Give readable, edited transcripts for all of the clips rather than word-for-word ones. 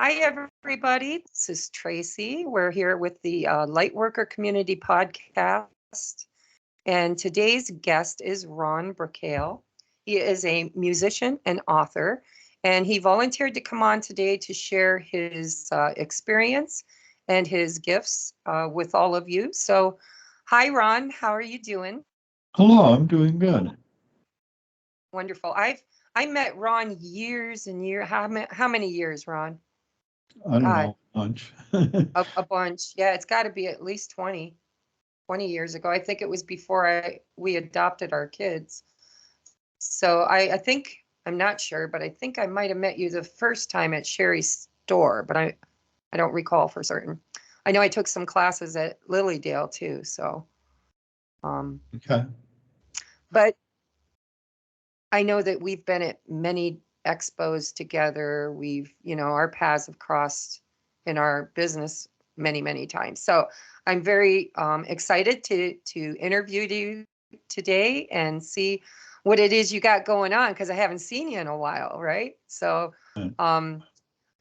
Hi, everybody. This is Tracie. We're here with the Lightworker Community Podcast. And today's guest is Ron Bracale. He is a musician and author, and he volunteered to come on today to share his experience and his gifts with all of you. So, hi, Ron. How are you doing? Hello, I'm doing good. Wonderful. I met Ron years and years. How many years, Ron? I don't God, know, lunch. a bunch. Yeah, it's got to be at least 20 years ago. I think it was before we adopted our kids. So I think, I'm not sure, but I think I might have met you the first time at Sherry's store, but I don't recall for certain. I know I took some classes at Lilydale too. So, um, Okay. but I know that we've been at many expos together. Our paths have crossed in our business many times. So I'm very excited to interview you today and see what it is you got going on because I haven't seen you in a while, right? So um,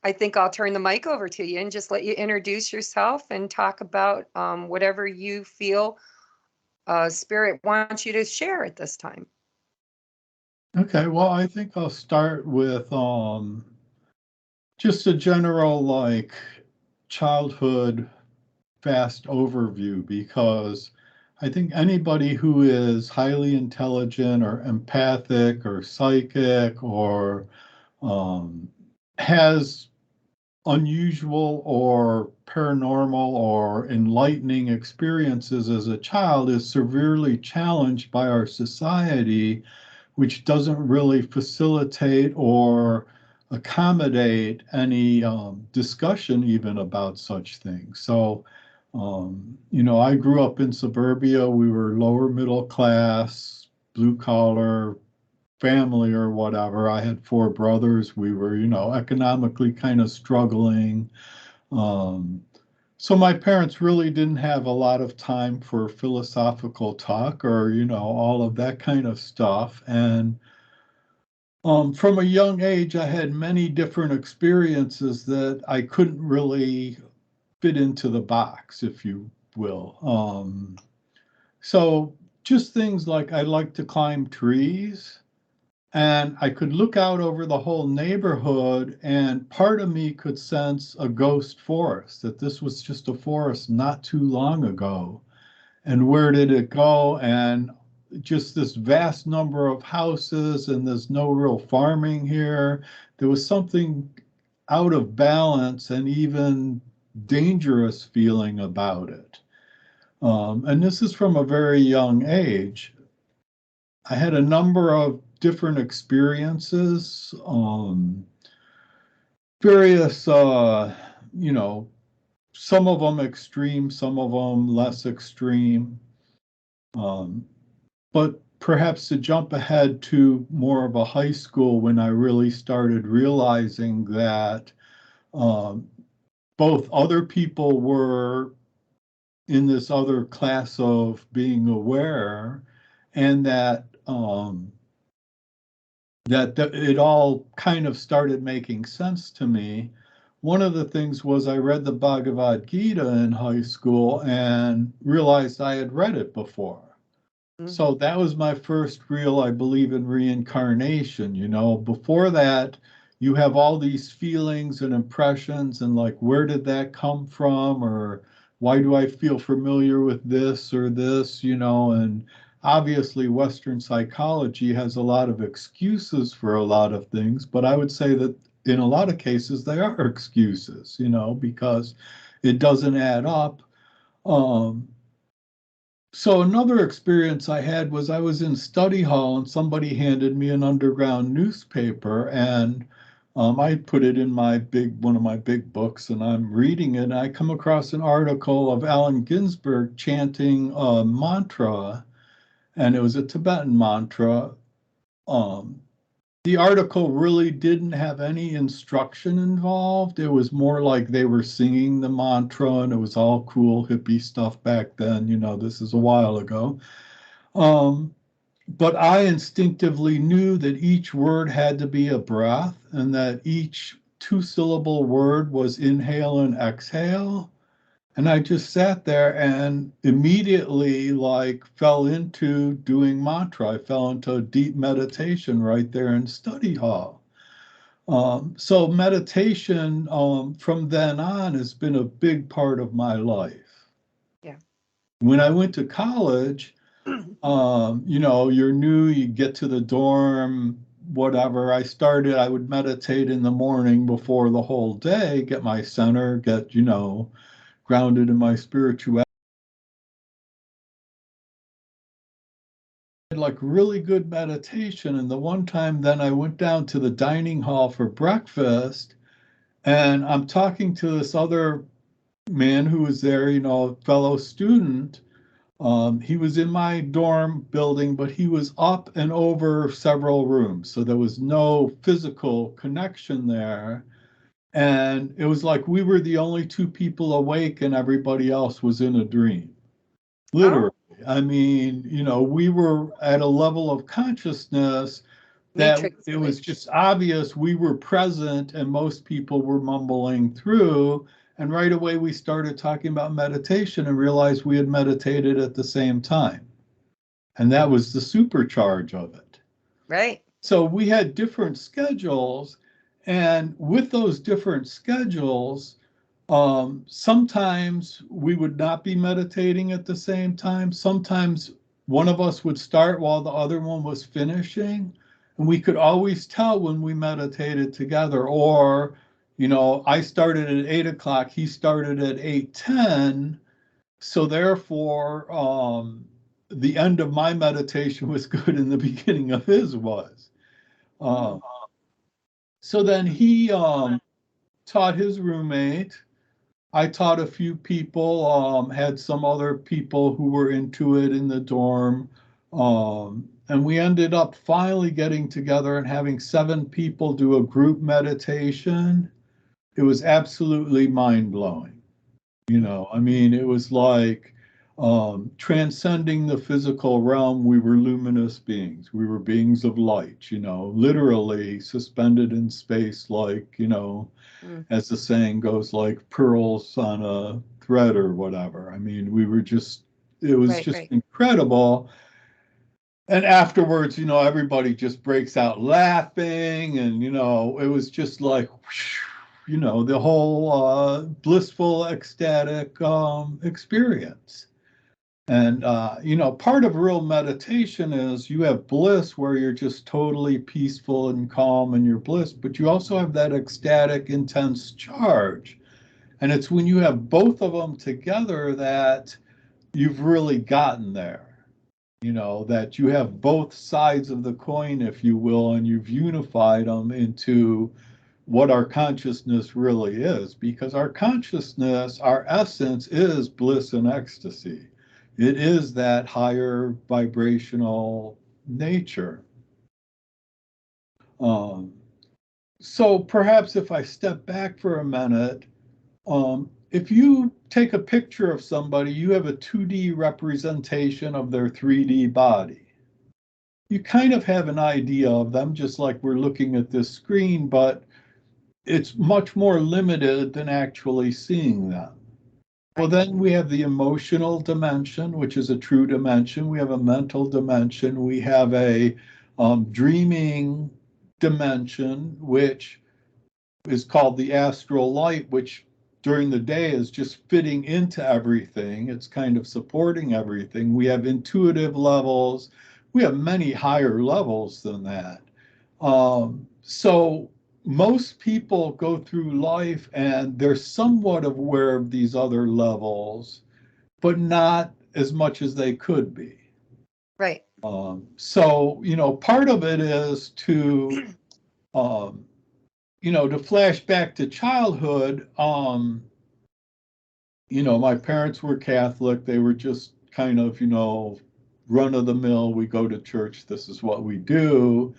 I think I'll turn the mic over to you and just let you introduce yourself and talk about whatever you feel Spirit wants you to share at this time. Okay, well, I think I'll start with just a general childhood fast overview because I think anybody who is highly intelligent or empathic or psychic or um, has unusual or paranormal or enlightening experiences as a child is severely challenged by our society, which doesn't really facilitate or accommodate any discussion even about such things. So, I grew up in suburbia. We were lower middle class, blue collar, family or whatever. I had four brothers. We were, economically kind of struggling. Um, so my parents really didn't have a lot of time for philosophical talk or, all of that kind of stuff. And from a young age, I had many different experiences that I couldn't really fit into the box, if you will. So just things like I like to climb trees. And I could look out over the whole neighborhood, and part of me could sense a ghost forest, that this was just a forest not too long ago. And where did it go? And just this vast number of houses, and there's no real farming here. There was something out of balance and even dangerous feeling about it. And this is from a very young age. I had a number of different experiences, various, you know, some of them extreme, some of them less extreme. Um, but perhaps to jump ahead to more of a high school when I really started realizing that um, both other people were in this other class of being aware, and that it all kind of started making sense to me. One of the things was I read the Bhagavad Gita in high school and realized I had read it before. Mm. So that was my first real, I believe in reincarnation. Before that, you have all these feelings and impressions, and like, where did that come from? Or why do I feel familiar with this or this? And obviously, Western psychology has a lot of excuses for a lot of things, but I would say that in a lot of cases, they are excuses, because it doesn't add up. Um, so another experience I had was I was in study hall and somebody handed me an underground newspaper, and I put it in one of my big books, and I'm reading it and I come across an article of Allen Ginsberg chanting a mantra, and it was a Tibetan mantra. Um, the article really didn't have any instruction involved. It was more like they were singing the mantra, and it was all cool hippie stuff back then. This is a while ago. Um, but I instinctively knew that each word had to be a breath, and that each two-syllable word was inhale and exhale. And I just sat there and immediately like fell into doing mantra. I fell into a deep meditation right there in study hall. So meditation from then on has been a big part of my life. Yeah. When I went to college, you're new, you get to the dorm, whatever. I would meditate in the morning before the whole day, get my center, get, grounded in my spirituality. Like really good meditation. And the one time then I went down to the dining hall for breakfast and I'm talking to this other man who was there, a fellow student. He was in my dorm building, but he was up and over several rooms. So there was no physical connection there. And it was like we were the only two people awake and everybody else was in a dream. Oh, Literally. I mean, we were at a level of consciousness that matrix it was switch. just obvious we were present and most people were mumbling through. And right away, we started talking about meditation and realized we had meditated at the same time. And that was the supercharge of it. Right. So we had different schedules. And with those different schedules, sometimes we would not be meditating at the same time. Sometimes one of us would start while the other one was finishing. And we could always tell when we meditated together. Or, I started at 8 o'clock, he started at 8:10. So therefore, the end of my meditation was good and the beginning of his was. Hmm. Uh, so then he taught his roommate. I taught a few people, had some other people who were into it in the dorm. And we ended up finally getting together and having 7 people do a group meditation. It was absolutely mind blowing. I mean, it was like transcending the physical realm. We were luminous beings. We were beings of light, literally suspended in space, like, Mm. as the saying goes, like pearls on a thread or whatever. I mean, it was Right, just right. incredible. And afterwards, everybody just breaks out laughing. And, it was just like, the whole blissful, ecstatic experience. And, part of real meditation is you have bliss where you're just totally peaceful and calm and you're bliss, but you also have that ecstatic, intense charge. And it's when you have both of them together that you've really gotten there, that you have both sides of the coin, if you will, and you've unified them into what our consciousness really is, because our consciousness, our essence is bliss and ecstasy. It is that higher vibrational nature. Um, so perhaps if I step back for a minute, if you take a picture of somebody, you have a 2D representation of their 3D body. You kind of have an idea of them, just like we're looking at this screen, but it's much more limited than actually seeing them. Well, Right. then we have the emotional dimension, which is a true dimension. We have a mental dimension. We have a dreaming dimension, which is called the astral light, which during the day is just fitting into everything. It's kind of supporting everything. We have intuitive levels. We have many higher levels than that. So most people go through life and they're somewhat aware of these other levels, but not as much as they could be. Right. So, part of it is um, to flash back to childhood. My parents were Catholic. They were just kind of, run of the mill. We go to church. This is what we do.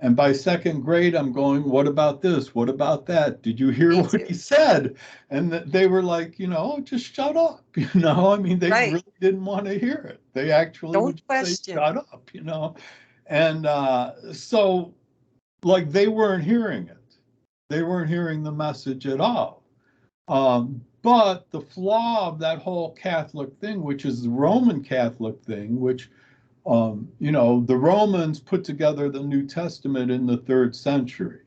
And by second grade, I'm going, what about this? What about that? Did you hear Me what he too. said? And they were like, just shut up. I mean, they Right. really didn't want to hear it. They actually Don't would say, question. shut up. And so, like, they weren't hearing it. They weren't hearing the message at all. But the flaw of that whole Catholic thing, which is the Roman Catholic thing, which, the Romans put together the New Testament in the 3rd century.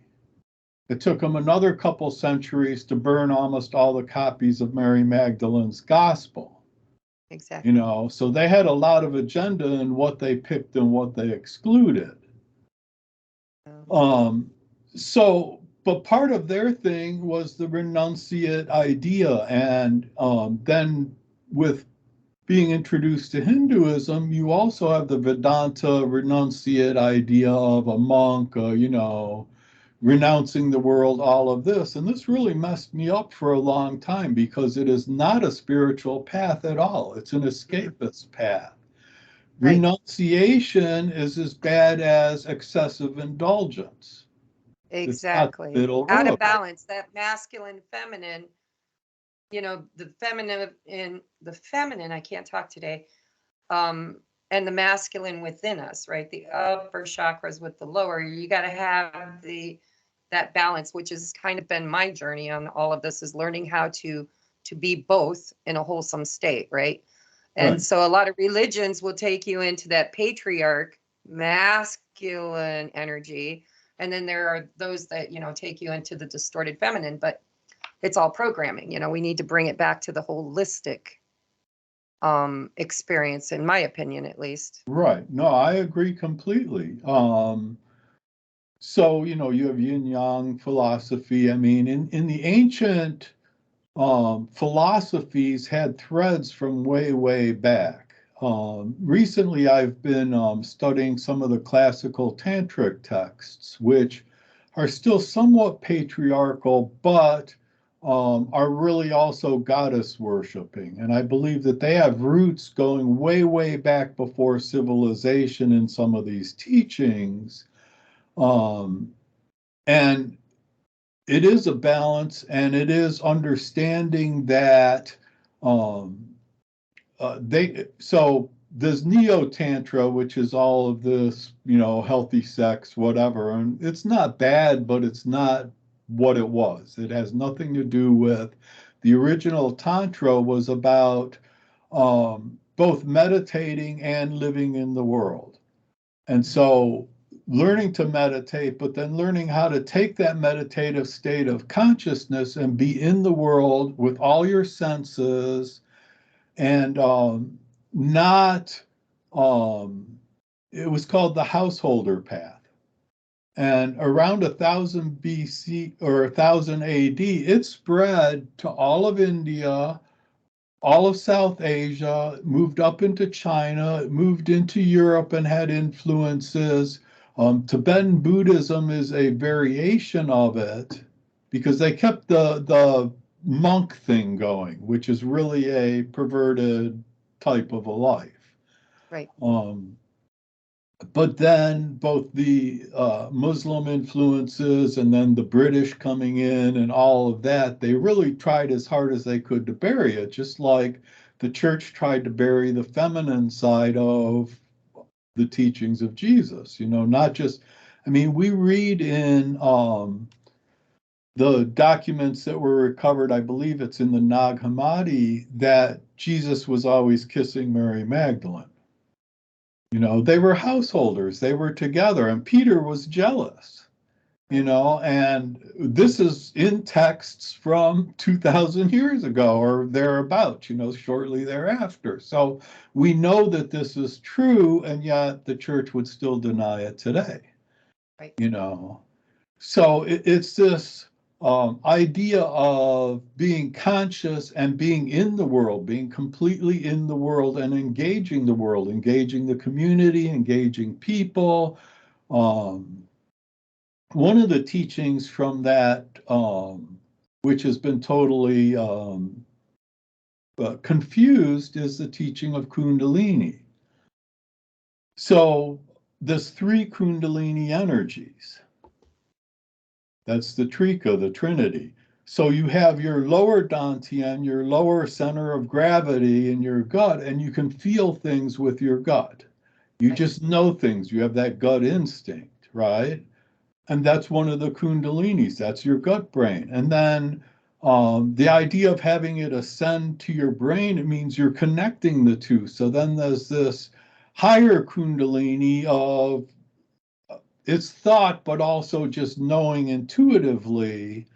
It took them another couple centuries to burn almost all the copies of Mary Magdalene's gospel. Exactly. So they had a lot of agenda in what they picked and what they excluded. Um, But part of their thing was the renunciate idea. And then with being introduced to Hinduism, you also have the Vedanta renunciate idea of a monk, renouncing the world, all of this. And this really messed me up for a long time because it is not a spiritual path at all. It's an mhm. escapist path. Right. Renunciation is as bad as excessive indulgence. It's not the Exactly. middle Out road. of balance, that masculine, feminine, the feminine, I can't talk today, and the masculine within us, right? The upper chakras with the lower. You got to have that balance, which has kind of been my journey on all of this, is learning how to be both in a wholesome state, right? And Right. so a lot of religions will take you into that patriarch masculine energy, and then there are those that take you into the distorted feminine, but it's all programming. We need to bring it back to the holistic experience, in my opinion, at least. Right. No, I agree completely. So, you have yin yang philosophy. I mean, in the ancient philosophies had threads from way, way back. Recently, I've been studying some of the classical tantric texts, which are still somewhat patriarchal, but are really also goddess worshiping. And I believe that they have roots going way, way back before civilization in some of these teachings. Um, and it is a balance, and it is understanding that um, there's neo tantra, which is all of this, healthy sex, whatever, and it's not bad, but it's not what it was. It has nothing to do with the original tantra. Was about both meditating and living in the world. And so learning to meditate, but then learning how to take that meditative state of consciousness and be in the world with all your senses, and not, it was called the householder path. And around 1000 BC or 1000 AD, it spread to all of India, all of South Asia, moved up into China, moved into Europe and had influences. Tibetan Buddhism is a variation of it because they kept the monk thing going, which is really a perverted type of a life. Right. Um, but then both the Muslim influences and then the British coming in and all of that, they really tried as hard as they could to bury it, just like the church tried to bury the feminine side of the teachings of Jesus. Not just, I mean, we read in the documents that were recovered, I believe it's in the Nag Hammadi, that Jesus was always kissing Mary Magdalene. They were householders, they were together, and Peter was jealous, Right. and this is in texts from 2000 years ago or thereabouts, shortly thereafter. So we know that this is true, and yet the church would still deny it today, Right. you know. So it's this idea of being conscious and being in the world, being completely in the world and engaging the world, engaging the community, engaging people. Um, One of the teachings from that, which has been totally confused, is the teaching of Kundalini. So there's three Kundalini energies. That's the Trika, the Trinity. So you have your lower Dantian, your lower center of gravity in your gut, and you can feel things with your gut. You Right. just know things. You have that gut instinct, right? And that's one of the kundalinis. That's your gut brain. And then the idea of having it ascend to your brain, it means you're connecting the two. So then there's this higher kundalini of it's thought, but also just knowing intuitively.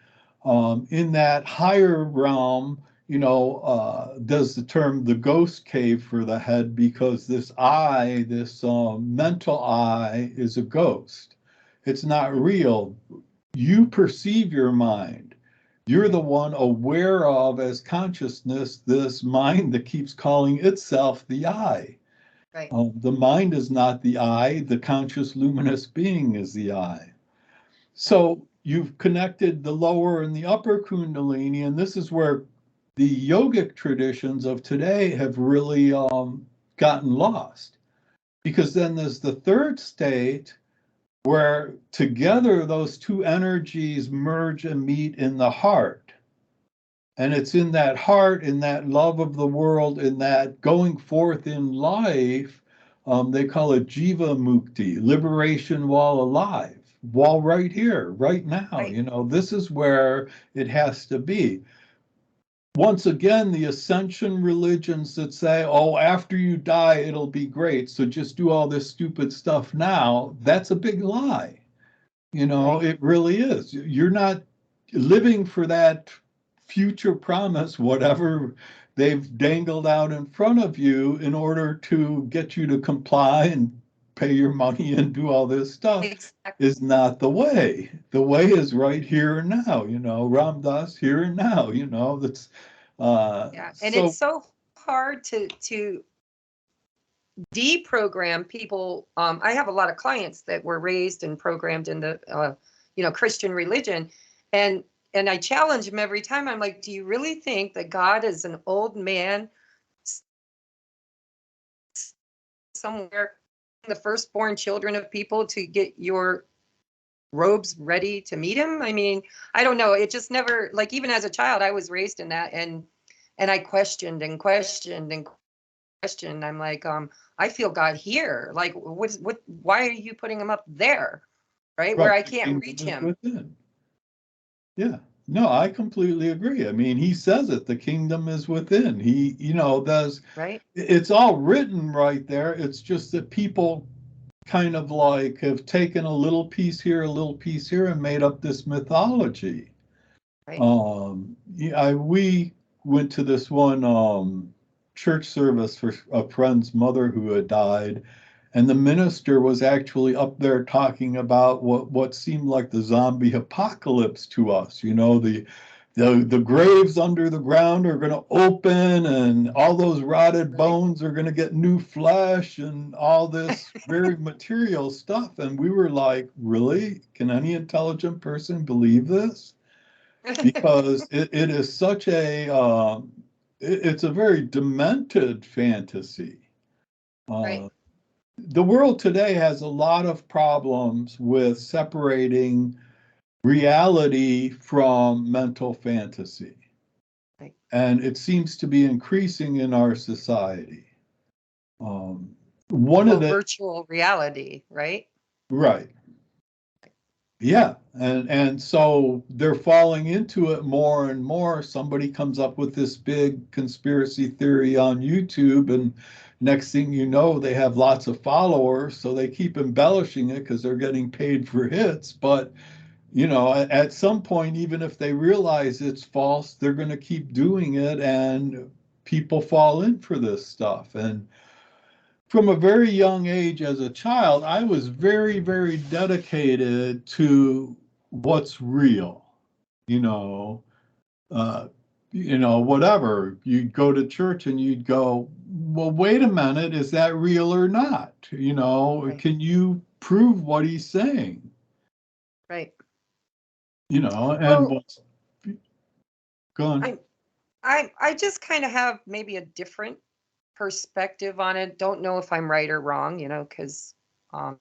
In that higher realm, there's the term the ghost cave for the head because this I, this mental I, is a ghost. It's not real. You perceive your mind. You're the Right. one aware of as consciousness this mind that keeps calling itself the I. Right. The mind is not the I, the conscious luminous being is the I. Right. So you've connected the lower and the upper Kundalini, and this is where the yogic traditions of today have really gotten lost. Because then there's the third state where together those two energies merge and meet in the heart. And it's in that heart, in that love of the world, in that going forth in life. They call it Jiva Mukti, liberation while alive, while right here, right now. Right. This is where it has to be. Once again, the ascension religions that say, oh, after you die, it'll be great. So just do all this stupid stuff now. That's a big lie. Right. It really is. You're not living for that future promise, whatever they've dangled out in front of you in order to get you to comply and pay your money and do all this stuff Exactly. is not the way. The way is right here and now, Ram Dass here and now, that's Yeah. And it's so so hard to deprogram people. I have a lot of clients that were raised and programmed in the Christian religion, and and I challenge them every time. I'm like, do you really think that God is an old man somewhere, the firstborn children of people to get your robes ready to meet him? I mean, I don't know. It just never, like, even as a child, I was raised in that, and I questioned and questioned and questioned. I'm like, I feel God here. Like, what? Why are you putting him up there, right, where right, I the can't kingdom reach is him? within. Yeah. No, I completely agree. I mean, he says it, the kingdom is within. He, does Right. it's all written right there. It's just that people kind of like have taken a little piece here, a little piece here, and made up this mythology. Right. Yeah, we went to this one church service for a friend's mother who had died, and the minister was actually up there talking about what seemed like the zombie apocalypse to us. The graves under the ground are going to open, and all those rotted Right. bones are going to get new flesh, and all this very material stuff. And we were like, really? Can any intelligent person believe this? Because it is such it's a very demented fantasy. Right. Uh, the world today has a lot of problems with separating reality from mental fantasy. Right. And it seems to be increasing in our society. Um, one of Well, the, virtual reality, right? right. Yeah, and so they're falling into it more and more. Somebody comes up with this big conspiracy theory on YouTube, and next thing you know, they have lots of followers, so they keep embellishing it because they're getting paid for hits. But at some point, even if they realize it's false, they're going to keep doing it, and people fall in for this stuff. And from a very young age as a child, I was very, very dedicated to what's real, you know, uh, whatever. You'd go to church and you'd go, well, wait a minute, is that real or not? Right. Can you prove what he's saying? Right. And Well, what's gone. I I just kind of have maybe a different perspective on it. Don't know if I'm right or wrong, because um,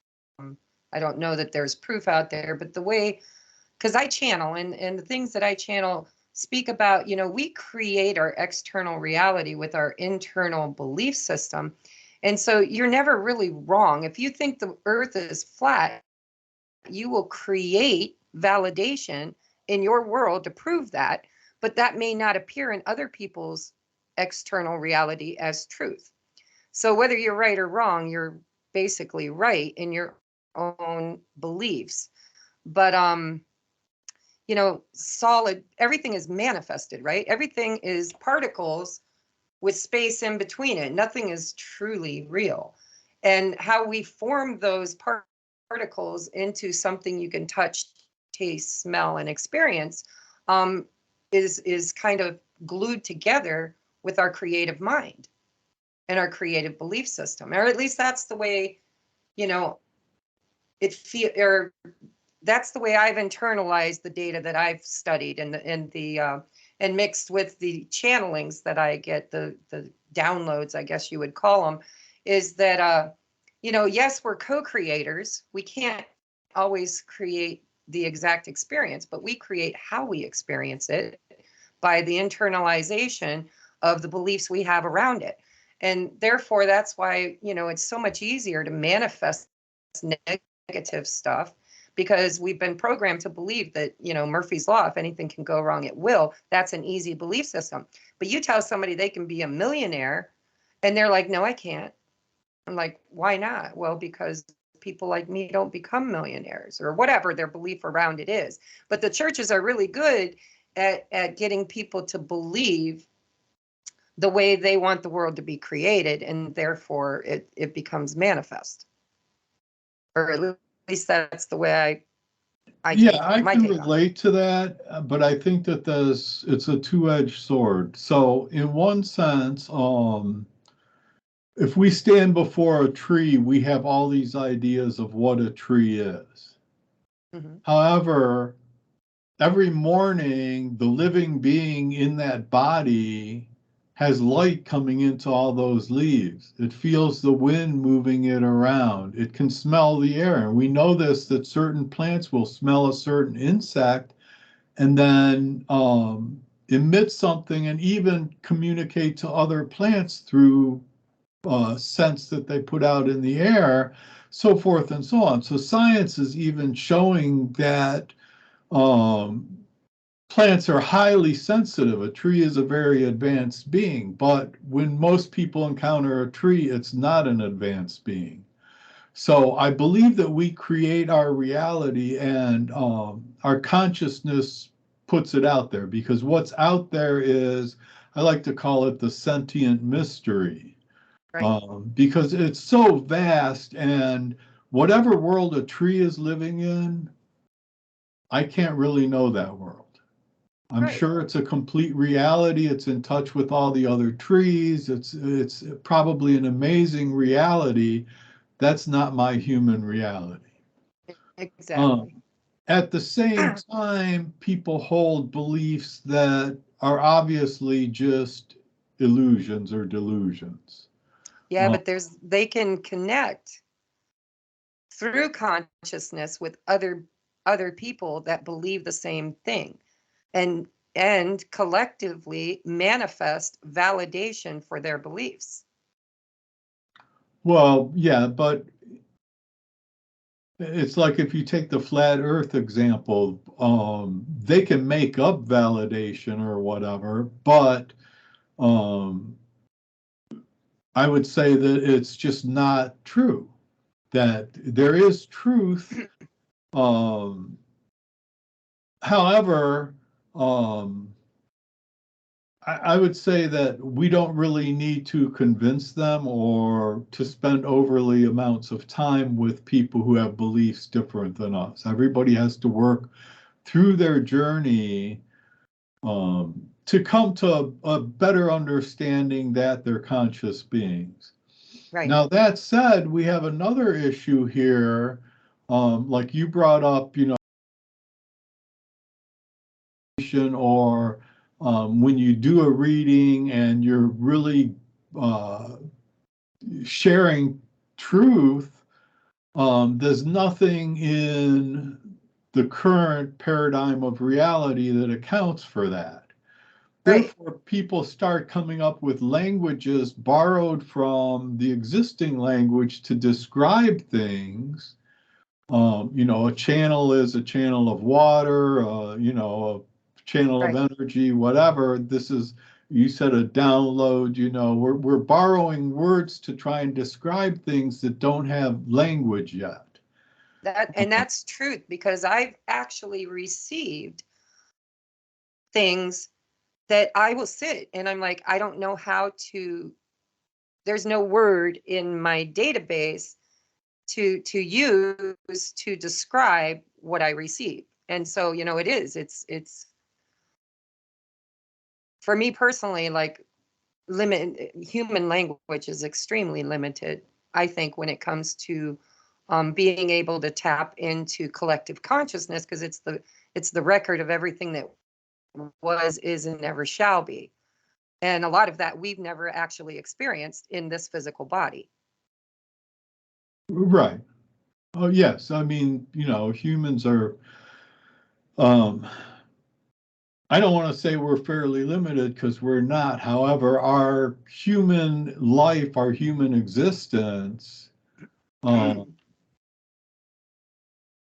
I don't know that there's proof out there. But the way, because I channel, and the things that I channel speak about, we create our external reality with our internal belief system. And so you're never really wrong. If you think the earth is flat, you will create validation in your world to prove that, but that may not appear in other people's external reality as truth. So whether you're right or wrong, you're basically right in your own beliefs. But solid, everything is manifested, right? Everything is particles with space in between it. Nothing is truly real. And how we form those particles into something you can touch, taste, smell, and experience um, is kind of glued together with our creative mind and our creative belief system, or at least that's the way, you know, or that's the way I've internalized the data that I've studied, and mixed with the channelings that I get, the downloads, I guess you would call them, is that yes, we're co-creators. We can't always create the exact experience, but we create how we experience it by the internalization of the beliefs we have around it. And therefore, that's why, it's so much easier to manifest negative stuff, because we've been programmed to believe that, Murphy's Law, if anything can go wrong, it will. That's an easy belief system. But you tell somebody they can be a millionaire, and they're like, no, I can't. I'm like, why not? Well, because people like me don't become millionaires, or whatever their belief around it is. But the churches are really good at getting people to believe the way they want the world to be created, and therefore it becomes manifest. Or at least that's the way I take Yeah, my I take can on it. relate to that, but I think that it's a two-edged sword. So in one sense, if we stand before a tree, we have all these ideas of what a tree is. Mm-hmm. However, every morning, the living being in that body has light coming into all those leaves. It feels the wind moving it around. It can smell the air. And we know this, that certain plants will smell a certain insect and then emit something and even communicate to other plants through scents that they put out in the air, so forth and so on. So science is even showing that um, plants are highly sensitive. A tree is a very advanced being, but when most people encounter a tree, it's not an advanced being. So I believe that we create our reality, and our consciousness puts it out there, because what's out there is, I like to call it the sentient mystery, Right. because it's so vast, and whatever world a tree is living in, I can't really know that world. I'm Right. sure it's a complete reality. It's in touch with all the other trees. It's probably an amazing reality. That's not my human reality. Exactly. Um, at the same time, people hold beliefs that are obviously just illusions or delusions. Yeah, Uh, but they can connect through consciousness with other people that believe the same thing, and collectively manifest validation for their beliefs. well, yeah, but it's like if you take the flat Earth example, they can make up validation or whatever, but um, I would say that it's just not true. That there is truth. Um, however, um, I would say that we don't really need to convince them or to spend overly amounts of time with people who have beliefs different than us. Everybody has to work through their journey to come to a better understanding that they're conscious beings. Right. Now, that said, we have another issue here, like you brought up, or when you do a reading and you're really uh, sharing truth, there's nothing in the current paradigm of reality that accounts for that. Right. Therefore, people start coming up with languages borrowed from the existing language to describe things, A channel is a channel of water, a channel of Right. energy, whatever. You said a download, we're borrowing words to try and describe things that don't have language yet. And that's truth, because I've actually received things that I will sit and I'm like, I don't know how to, there's no word in my database to use to describe what I receive. And so, it's for me personally, like, human language is extremely limited, I think, when it comes to being able to tap into collective consciousness, because it's the record of everything that was, is, and never shall be. And a lot of that we've never actually experienced in this physical body. Right. Oh, yes. I mean, humans are, um, I don't want to say we're fairly limited because we're not. However, our human life, our human existence, um,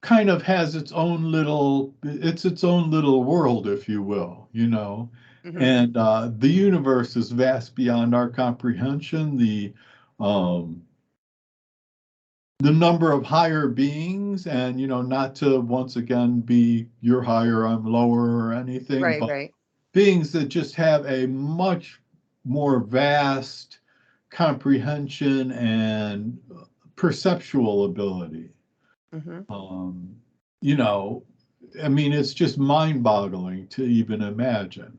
kind of has its own little world, if you will, Mhm. and the universe is vast beyond our comprehension. Um, the number of higher beings, and not to once again be you're higher, I'm lower or anything, Right, but right. beings that just have a much more vast comprehension and perceptual ability. Hmm. Um, you know, I mean, it's just mind-boggling to even imagine.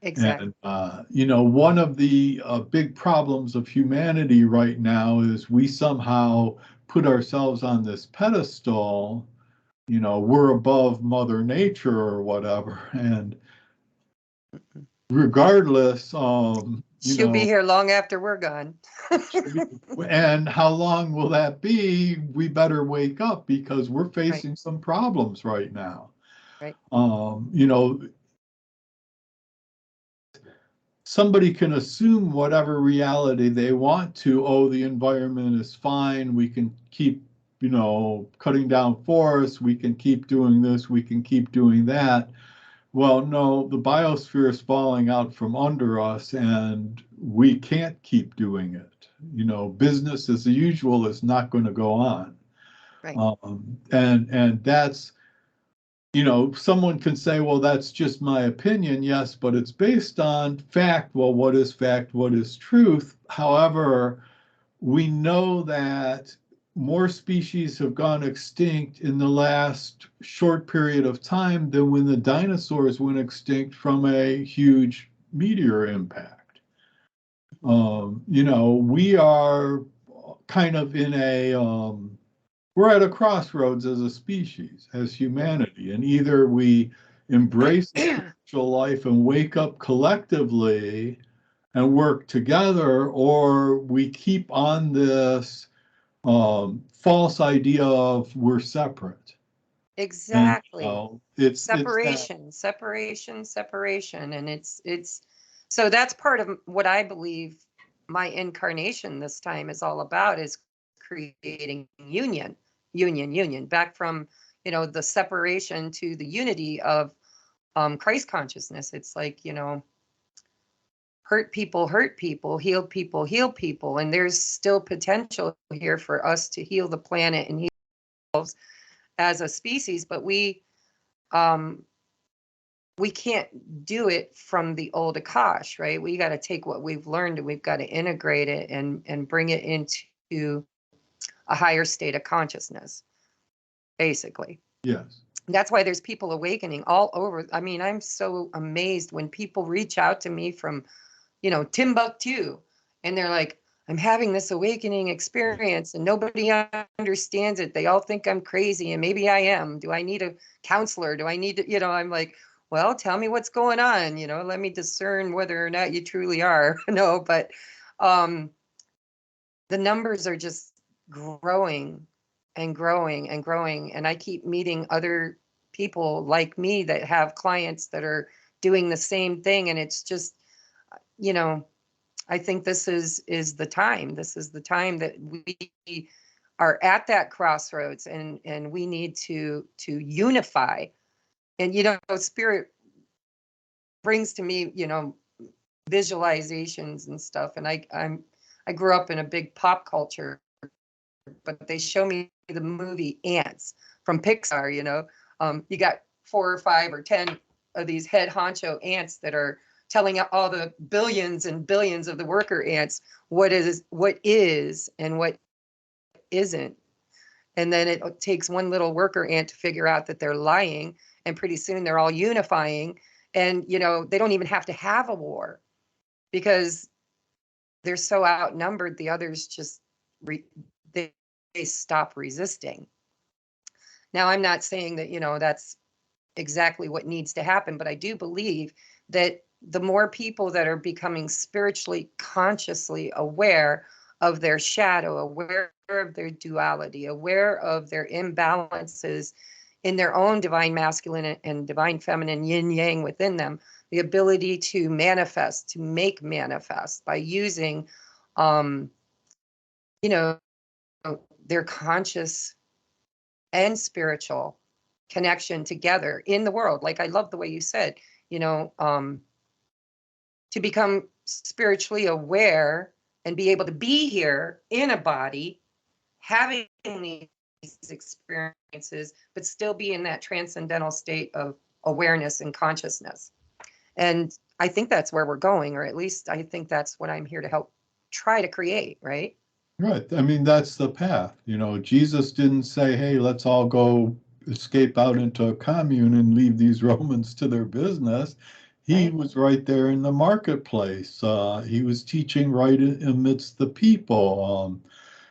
Exactly. And one of the big problems of humanity right now is we somehow put ourselves on this pedestal. We're above Mother Nature or whatever. And regardless, She'll be here long after we're gone. and how long will that be? We better wake up because we're Right, facing some problems right now. right. Um, you know, Somebody can assume whatever reality they want to. Oh, the environment is fine. We can keep, cutting down forests. We can keep doing this. We can keep doing that. Well, no, the biosphere is falling out from under us and we can't keep doing it. Business as usual is not going to go on. Right. And that's, someone can say, well, that's just my opinion. Yes, but it's based on fact. Well, what is fact? What is truth? However, we know that more species have gone extinct in the last short period of time than when the dinosaurs went extinct from a huge meteor impact. We are kind of we're at a crossroads as a species, as Right. humanity, and either we embrace spiritual life and wake up collectively and work together, or we keep on this false idea of we're separate. And Exactly. it's that. Separation, separation, separation. And it's so that's part of what I believe my incarnation this time is all about, is creating union, union, union, back from, the separation to the unity of Christ consciousness. It's like, hurt people, heal people. And there's still potential here for us to heal the planet and heal ourselves as a species, but um, we can't do it from the old Akash, right? We got to take what we've learned and we've got to integrate it and bring it into a higher state of consciousness, basically. Yes. That's why there's people awakening all over. I mean, I'm so amazed when people reach out to me from, Timbuktu, and they're like, I'm having this awakening experience and nobody understands it. They all think I'm crazy, and maybe I am. Do I need a counselor? Do I need to, I'm like, well, tell me what's going on, let me discern whether or not you truly are. No, but um, the numbers are just growing and growing and growing. And I keep meeting other people like me that have clients that are doing the same thing. And it's just, you know, I think this is the time. This is the time that we are at that crossroads, and we need to unify. And spirit brings to me visualizations and stuff, and I grew up in a big pop culture, but they show me the movie Ants from Pixar. You got 4 or 5 or 10 of these head honcho ants that are telling all the billions and billions of the worker ants what is and what isn't. And then it takes one little worker ant to figure out that they're lying, and pretty soon they're all unifying. And they don't even have to have a war, because they're so outnumbered. The others just they stop resisting. Now, I'm not saying that that's exactly what needs to happen, but I do believe that the more people that are becoming spiritually consciously aware of their shadow, aware of their duality, aware of their imbalances in their own divine masculine and divine feminine yin yang within them, the ability to manifest, to make manifest by using their conscious and spiritual connection together in the world. Like, I love the way you said, to become spiritually aware and be able to be here in a body, having these experiences, but still be in that transcendental state of awareness and consciousness. And I think that's where we're going, or at least I think that's what I'm here to help try to create, right? Right. I mean, that's the path. Jesus didn't say, hey, let's all go escape out into a commune and leave these Romans to their business. He Right. was right there in the marketplace. He was teaching right amidst the people.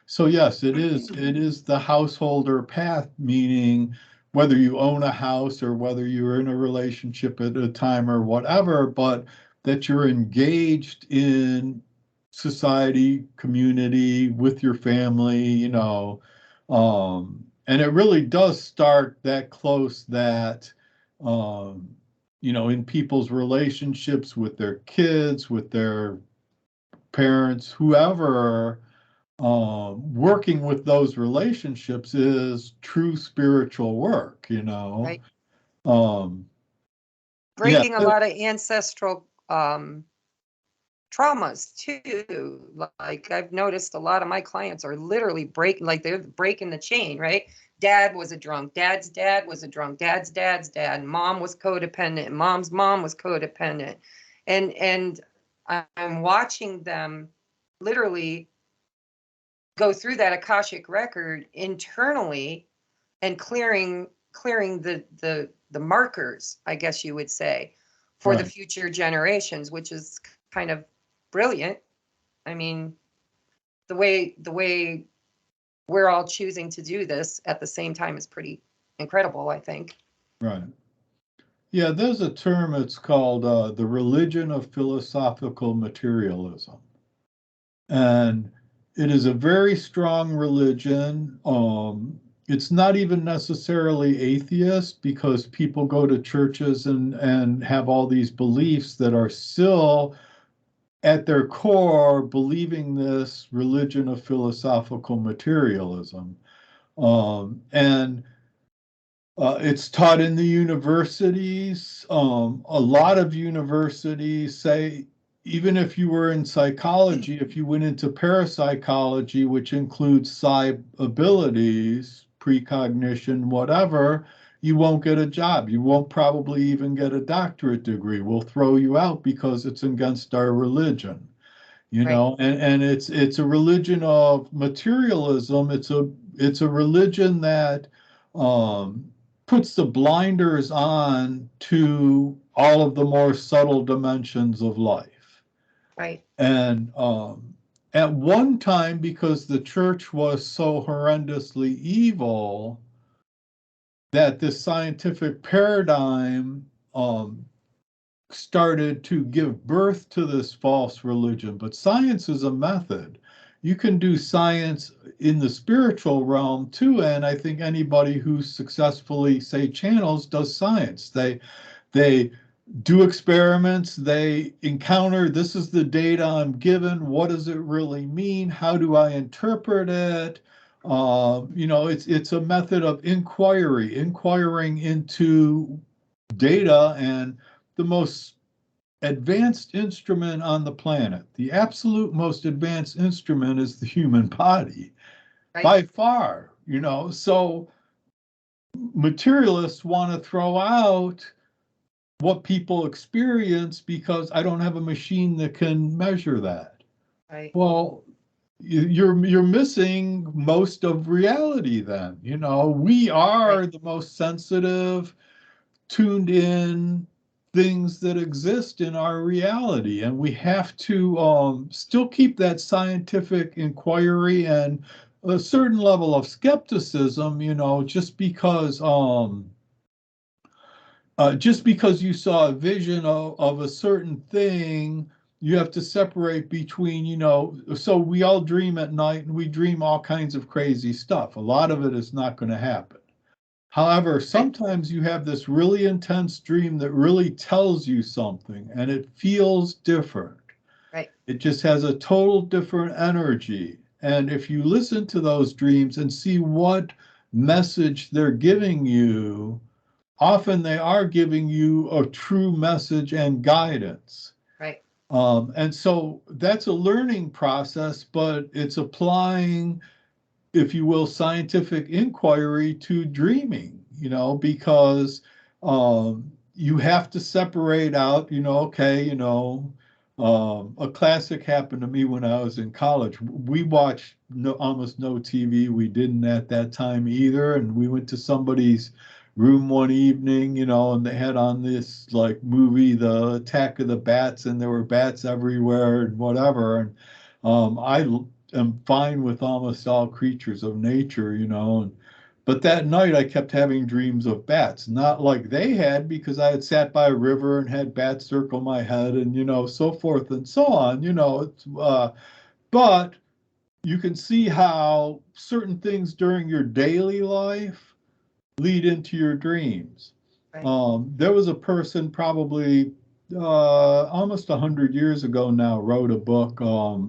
So yes, it is the householder path, meaning whether you own a house or whether you're in a relationship at a time or whatever, but that you're engaged in society, community, with your family, and it really does start that close, that in people's relationships with their kids, with their parents, whoever, working with those relationships is true spiritual work, Right. Um, yeah, Breaking a lot of ancestral traumas too. Like, I've noticed a lot of my clients are literally they're breaking the chain, right? Dad was a drunk, dad's dad was a drunk, dad's dad, mom was codependent, mom's mom was codependent. And I'm watching them literally go through that Akashic record internally and clearing the markers, I guess you would say, for the right. future generations, which is kind of brilliant. I mean, the way we're all choosing to do this at the same time is pretty incredible, I think. Right. Yeah, there's a term, it's called the religion of philosophical materialism. And it is a very strong religion. It's not even necessarily atheist, because people go to churches and have all these beliefs that are still at their core believing this religion of philosophical materialism. And it's taught in the universities. A lot of universities say, even if you were in psychology, if you went into parapsychology, which includes psi abilities, precognition, whatever, you won't get a job. You won't probably even get a doctorate degree. We'll throw you out because it's against our religion. Right. And it's a religion of materialism. It's a religion that um, puts the blinders on to all of the more subtle dimensions of life. Right. And at one time, because the church was so horrendously evil, that this scientific paradigm started to give birth to this false religion. But science is a method. You can do science in the spiritual realm too. And I think anybody who successfully, say, channels, does science. They do experiments, they encounter, this is the data I'm given, what does it really mean? How do I interpret it? It's a method of inquiring into data, and the most advanced instrument on the planet, the absolute most advanced instrument, is the human body Right. by far. So materialists want to throw out what people experience because I don't have a machine that can measure that. Right. Well, you're missing most of reality then. We Right. are the most sensitive, tuned in things that exist in our reality, and we have to still keep that scientific inquiry and a certain level of skepticism. Just because you saw a vision of a certain thing, you have to separate between, so we all dream at night and we dream all kinds of crazy stuff. A lot of it is not going to happen. However, Right. sometimes you have this really intense dream that really tells you something and it feels different. Right. It just has a total different energy. And if you listen to those dreams and see what message they're giving you, often they are giving you a true message and guidance. Right. And so that's a learning process, but it's applying, if you will, scientific inquiry to dreaming, because you have to separate out, okay, a classic happened to me when I was in college. We watched almost no TV. We didn't at that time either. And we went to somebody's room one evening, and they had on this like movie, The Attack of the Bats, and there were bats everywhere and whatever. And I am fine with almost all creatures of nature, but that night I kept having dreams of bats, not like they had, because I had sat by a river and had bats circle my head and, so forth and so on, but you can see how certain things during your daily life lead into your dreams. Right. There was a person probably almost 100 years ago now wrote a book,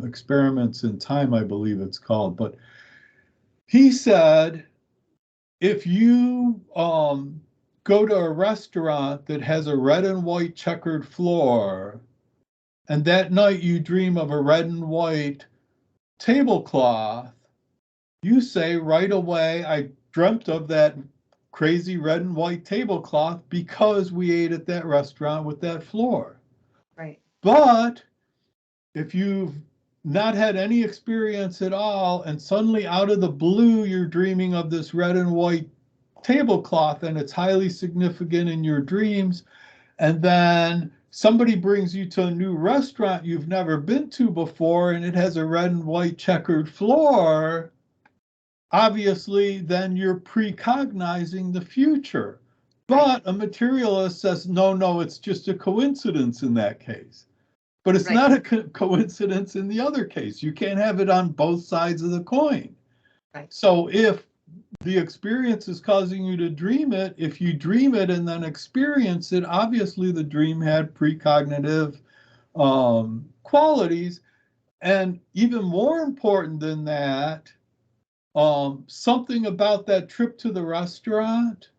Experiments in Time, I believe it's called. But he said, if you go to a restaurant that has a red and white checkered floor, and that night you dream of a red and white tablecloth, you say right away, I dreamt of that crazy red and white tablecloth because we ate at that restaurant with that floor. Right. But if you've not had any experience at all, and suddenly out of the blue, you're dreaming of this red and white tablecloth, and it's highly significant in your dreams, and then somebody brings you to a new restaurant you've never been to before, and it has a red and white checkered floor, obviously, then you're precognizing the future. Right. But a materialist says, no, no, it's just a coincidence in that case. But it's Right. not a coincidence in the other case. You can't have it on both sides of the coin. Right. So if the experience is causing you to dream it, if you dream it and then experience it, obviously the dream had precognitive qualities. And even more important than that, something about that trip to the restaurant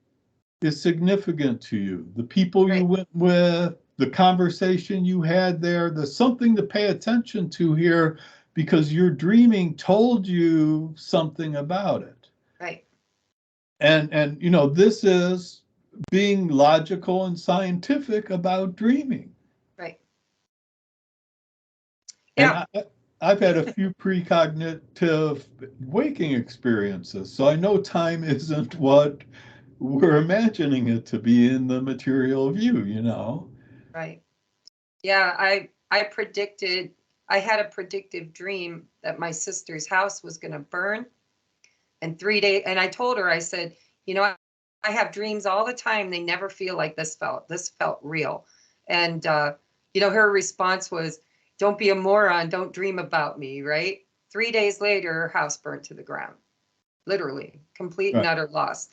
is significant to you. The people you Right. went with, the conversation you had there, there's something to pay attention to here because your dreaming told you something about it. Right. And this is being logical and scientific about dreaming. Right. And Yeah. I've had a few precognitive waking experiences, so I know time isn't what we're imagining it to be in the material view. Right. Yeah. I had a predictive dream that my sister's house was going to burn. And 3 days, and I told her, I said, I have dreams all the time. They never feel like this felt. This felt real. And, her response was, don't be a moron. Don't dream about me. Right. 3 days later, her house burnt to the ground, literally complete and Right. utter loss.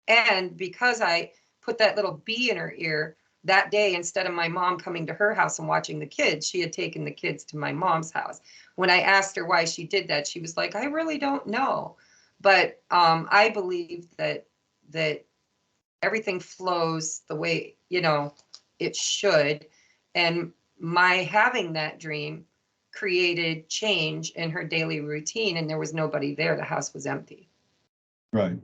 And because I put that little bee in her ear, that day, instead of my mom coming to her house and watching the kids, she had taken the kids to my mom's house. When I asked her why she did that, she was like, I really don't know. But I believe that everything flows the way, it should. And my having that dream created change in her daily routine, and there was nobody there. The house was empty. Right.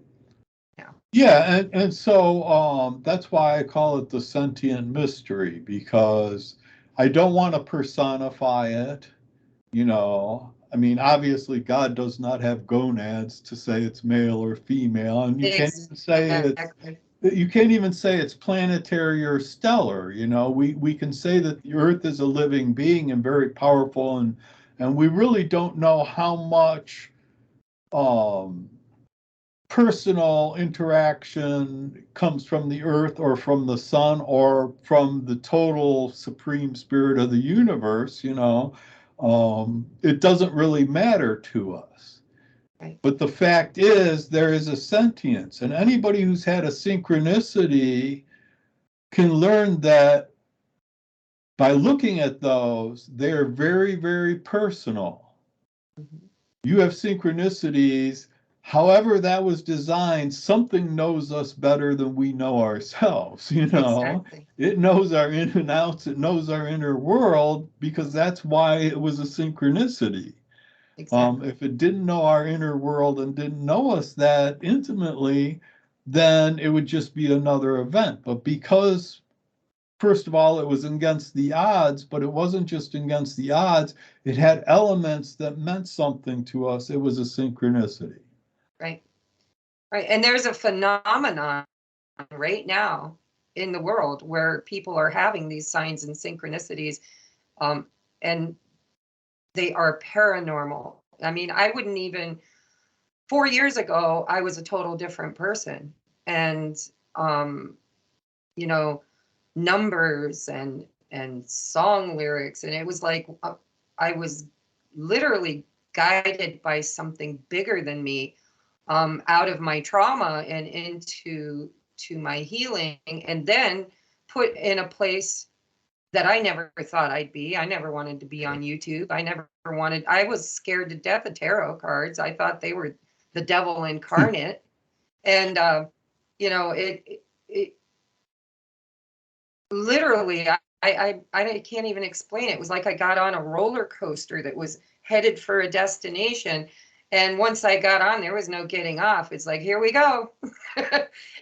Yeah. Yeah, and so that's why I call it the sentient mystery, because I don't want to personify it. I mean, obviously, God does not have gonads to say it's male or female, and Exactly. you can't even say it's planetary or stellar. We can say that the Earth is a living being and very powerful, and we really don't know how much um personal interaction comes from the earth or from the sun or from the total supreme spirit of the universe. It doesn't really matter to us. Right. But the fact is, there is a sentience, and anybody who's had a synchronicity can learn that by looking at those, they're very, very personal. Mhm. You have synchronicities. However, that was designed, something knows us better than we know ourselves. Exactly. It knows our in and outs, it knows our inner world, because that's why it was a synchronicity. Exactly. If it didn't know our inner world and didn't know us that intimately, then it would just be another event. But because, first of all, it was against the odds, but it wasn't just against the odds. It had elements that meant something to us. It was a synchronicity. Right. Right. And there's a phenomenon right now in the world where people are having these signs and synchronicities, um, and they are paranormal. I mean, I wouldn't even 4 years ago, I was a total different person. And um, you know, numbers and song lyrics, and it was like I was literally guided by something bigger than me, out of my trauma and into to my healing, and then put in a place that I never thought I'd be. I never wanted to be on YouTube. I was scared to death of tarot cards. I thought they were the devil incarnate. And it literally, I can't even explain it. It was like I got on a roller coaster that was headed for a destination. And once I got on, there was no getting off. It's like, here we go.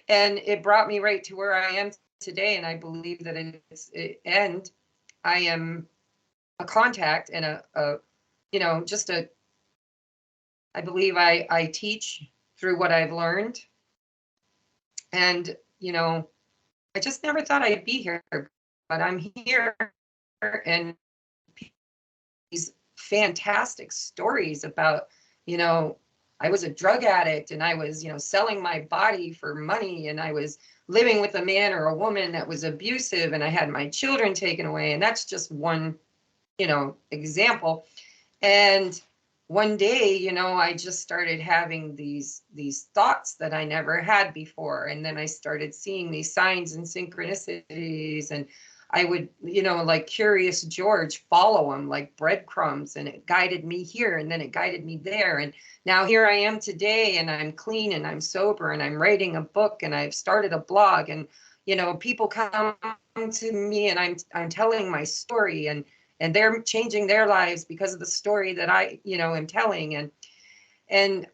And it brought me right to where I am today. And I believe that and I am a contact and just I believe I teach through what I've learned. And, I just never thought I'd be here, but I'm here, and these fantastic stories about, you know, I was a drug addict and I was, selling my body for money, and I was living with a man or a woman that was abusive, and I had my children taken away. And that's just one, example. And one day, I just started having these thoughts that I never had before. And then I started seeing these signs and synchronicities, and I would, like Curious George, follow them like breadcrumbs, and it guided me here and then it guided me there. And now here I am today, and I'm clean and I'm sober and I'm writing a book and I've started a blog, and people come to me and I'm telling my story, and they're changing their lives because of the story that I, am telling. And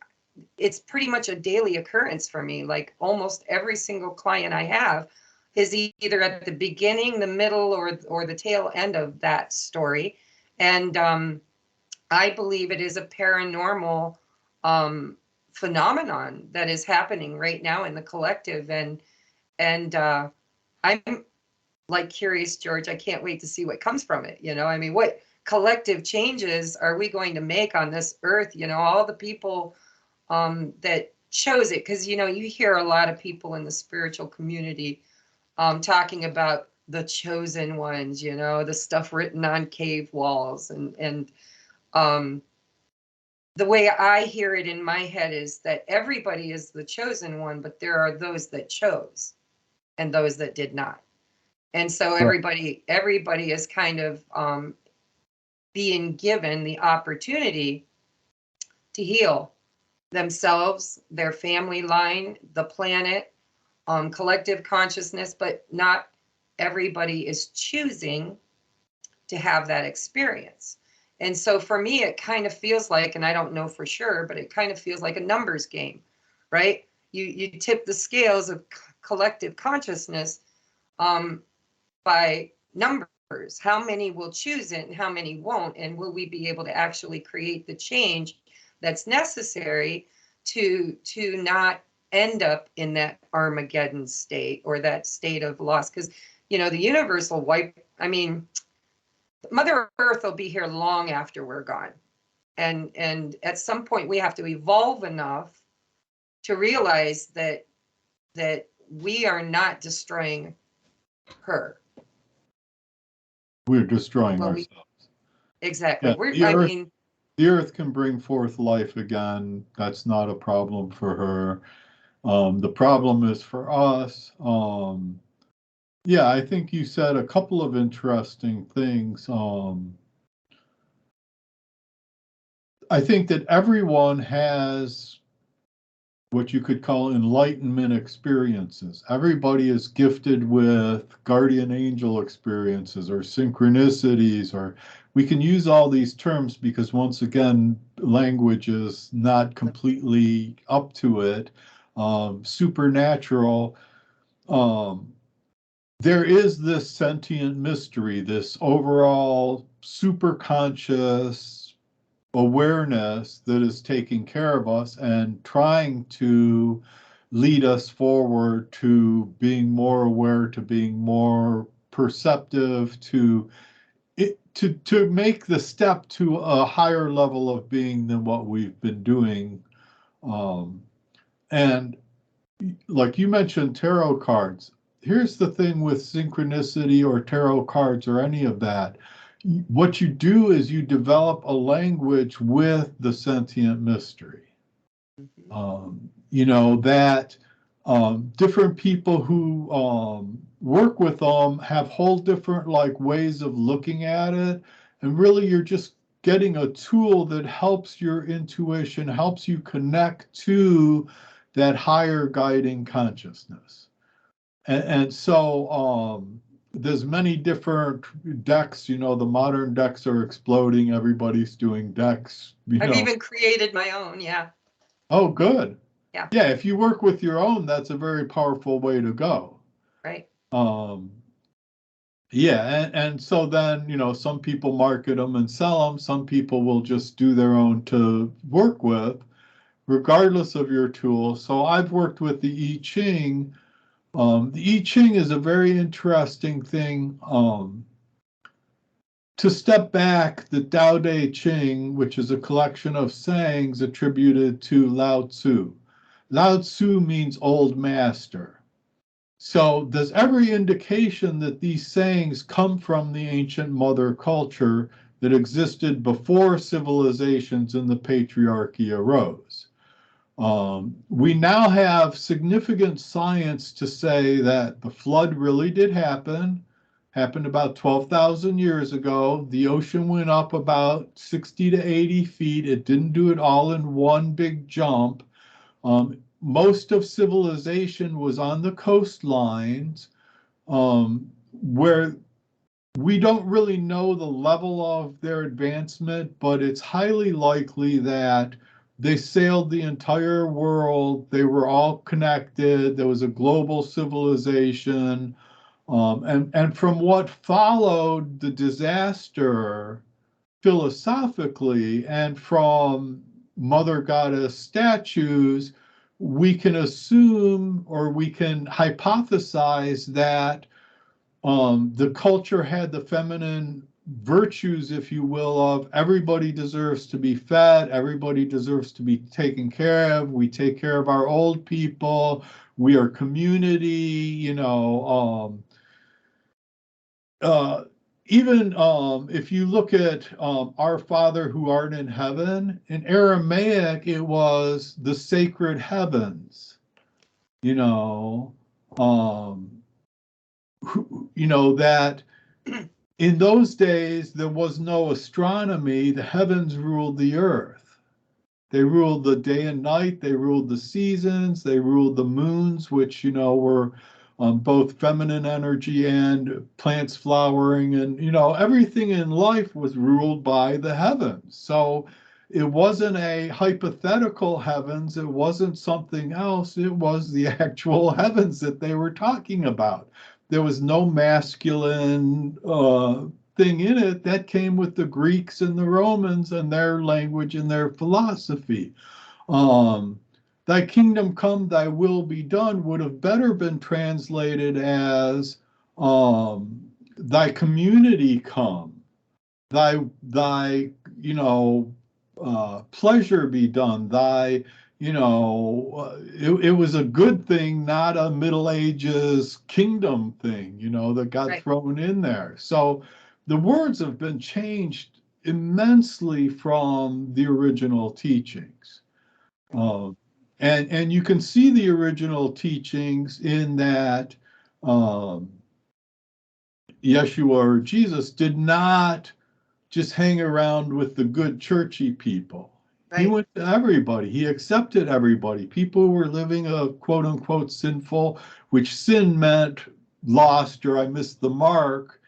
it's pretty much a daily occurrence for me. Like almost every single client I have is either at the beginning, the middle, or the tail end of that story. And I believe it is a paranormal phenomenon that is happening right now in the collective. And I'm like Curious George, I can't wait to see what comes from it. I mean, what collective changes are we going to make on this earth? All the people that chose it, because you hear a lot of people in the spiritual community talking about the chosen ones, the stuff written on cave walls, and um, the way I hear it in my head is that everybody is the chosen one, but there are those that chose and those that did not. And so Right. everybody is kind of being given the opportunity to heal themselves, their family line, the planet, collective consciousness, but not everybody is choosing to have that experience. And so for me, it kind of feels like, and I don't know for sure, but it kind of feels like a numbers game, right? You tip the scales of collective consciousness by numbers. How many will choose it and how many won't? And will we be able to actually create the change that's necessary to not end up in that Armageddon state or that state of loss? Because, the universe will wipe, I mean, Mother Earth will be here long after we're gone. And at some point we have to evolve enough to realize that we are not destroying her. We're destroying Well, we ourselves. exactly. Yeah, We're I mean, the earth can bring forth life again. That's not a problem for her. The problem is for us. Yeah, I think you said a couple of interesting things. I think that everyone has what you could call enlightenment experiences. Everybody is gifted with guardian angel experiences or synchronicities, or we can use all these terms because, once again, language is not completely up to it. Supernatural. Um, there is this sentient mystery, this overall superconscious awareness that is taking care of us and trying to lead us forward to being more aware, to being more perceptive, to make the step to a higher level of being than what we've been doing. And like you mentioned, tarot cards. Here's the thing with synchronicity or tarot cards or any of that. What you do is you develop a language with the sentient mystery. That different people who work with them have whole different like ways of looking at it. And really, you're just getting a tool that helps your intuition, helps you connect to that higher guiding consciousness. And so there's many different decks. The modern decks are exploding. Everybody's doing decks. I've even created my own. Yeah. Oh, good. Yeah. Yeah, if you work with your own, that's a very powerful way to go. Right. Um, yeah, and so then, some people market them and sell them. Some people will just do their own to work with, regardless of your tool. So I've worked with the I Ching. The I Ching is a very interesting thing. To step back, the Tao Te Ching, which is a collection of sayings attributed to Lao Tzu. Lao Tzu means old master. So there's every indication that these sayings come from the ancient mother culture that existed before civilizations in the patriarchy arose. We now have significant science to say that the flood really did happened about 12,000 years ago. The ocean went up about 60 to 80 feet. It didn't do it all in one big jump. Most of civilization was on the coastlines, where we don't really know the level of their advancement, but it's highly likely that they sailed the entire world. They were all connected. There was a global civilization. And from what followed the disaster, philosophically, and from Mother Goddess statues, we can assume or we can hypothesize that the culture had the feminine virtues, if you will, of everybody deserves to be fed, everybody deserves to be taken care of. We take care of our old people. We are community, uh, even if you look at Our Father who art in heaven, in Aramaic, it was the sacred heavens, you know. Um, that in those days there was no astronomy. The heavens ruled the earth. They ruled the day and night. They ruled the seasons. They ruled the moons, which, were both feminine energy and plants flowering. And, everything in life was ruled by the heavens. So it wasn't a hypothetical heavens. It wasn't something else. It was the actual heavens that they were talking about. There was no masculine thing in it. That came with the Greeks and the Romans and their language and their philosophy. Um, Thy kingdom come, thy will be done would have better been translated as thy community come, thy pleasure be done, it was a good thing, not a Middle Ages kingdom thing, that got Right. thrown in there. So the words have been changed immensely from the original teachings. Um, and you can see the original teachings in that Yeshua or Jesus did not just hang around with the good churchy people. He Right. went to everybody. He accepted everybody. People who were living a quote unquote sinful, which sin meant lost or I missed the mark,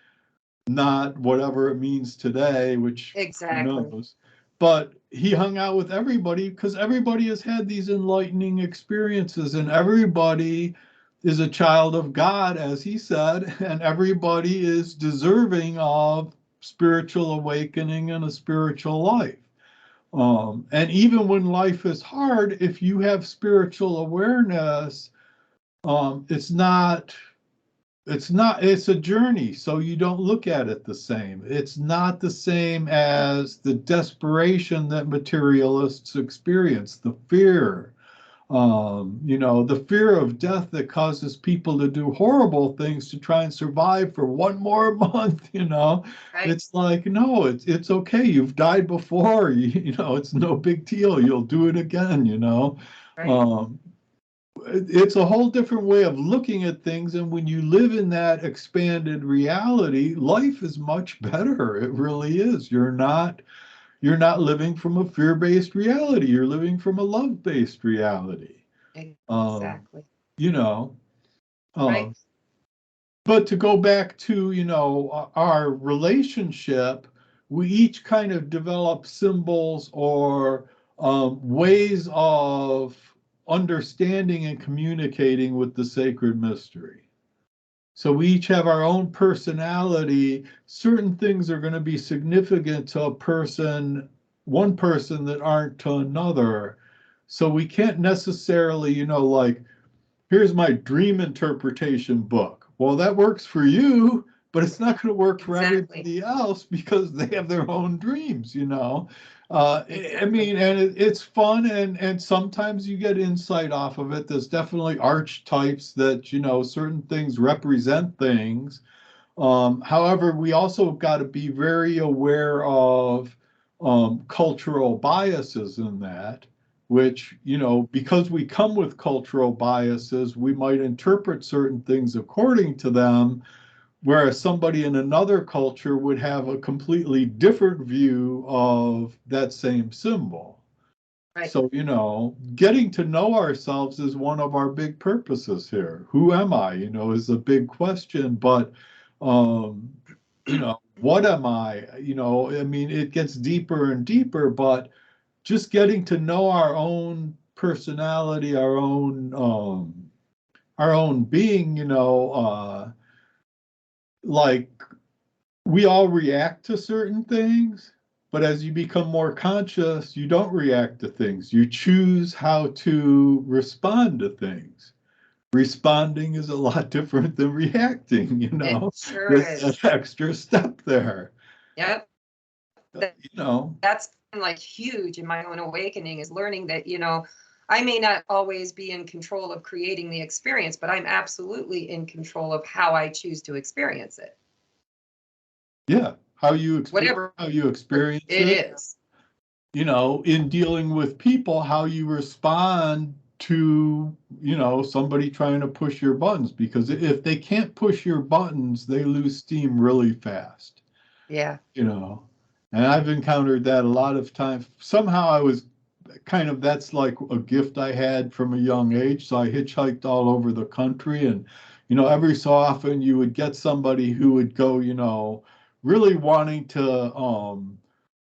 not whatever it means today, which who Exactly. knows. But he hung out with everybody because everybody has had these enlightening experiences, and everybody is a child of God, as he said, and everybody is deserving of spiritual awakening and a spiritual life. And even when life is hard, if you have spiritual awareness, it's not it's a journey, so you don't look at it the same. It's not the same as the desperation that materialists experience, the fear, the fear of death that causes people to do horrible things to try and survive for one more month. Right. It's like, no, it's okay, you've died before. It's no big deal, you'll do it again. Right. um, it's a whole different way of looking at things, and when you live in that expanded reality, life is much better. It really is. You're not living from a fear-based reality, you're living from a love-based reality. um Exactly. you know Right. um but to go back to our relationship, we each kind of develop symbols or ways of understanding and communicating with the sacred mystery. So we each have our own personality. Certain things are going to be significant to one person that aren't to another. So we can't necessarily, like, here's my dream interpretation book. Well, that works for you, but it's not going to work for Exactly. everybody else because they have their own dreams. I Exactly. mean, and it's fun, and sometimes you get insight off of it. There's definitely archetypes that, certain things represent things. However, we also got to be very aware of cultural biases in that, which, because we come with cultural biases, we might interpret certain things according to them, whereas somebody in another culture would have a completely different view of that same symbol. Right. So, getting to know ourselves is one of our big purposes here. Who am I, is a big question, but, what am I? I mean, it gets deeper and deeper, but just getting to know our own personality, our own being, like, we all react to certain things, but as you become more conscious, you don't react to things. You choose how to respond to things. Responding is a lot different than reacting, It sure There's an is. extra step there. Yep. uh, you know, That's been like huge in my own awakening, is learning that, I may not always be in control of creating the experience, but I'm absolutely in control of how I choose to experience it. yeah, Whatever how you experience it it, is. in dealing with people, how you respond to, somebody trying to push your buttons, because if they can't push your buttons, they lose steam really fast, Yeah. And I've encountered that a lot of times. Somehow I was that's like a gift I had from a young age. So I hitchhiked all over the country, and, every so often you would get somebody who would go, really wanting to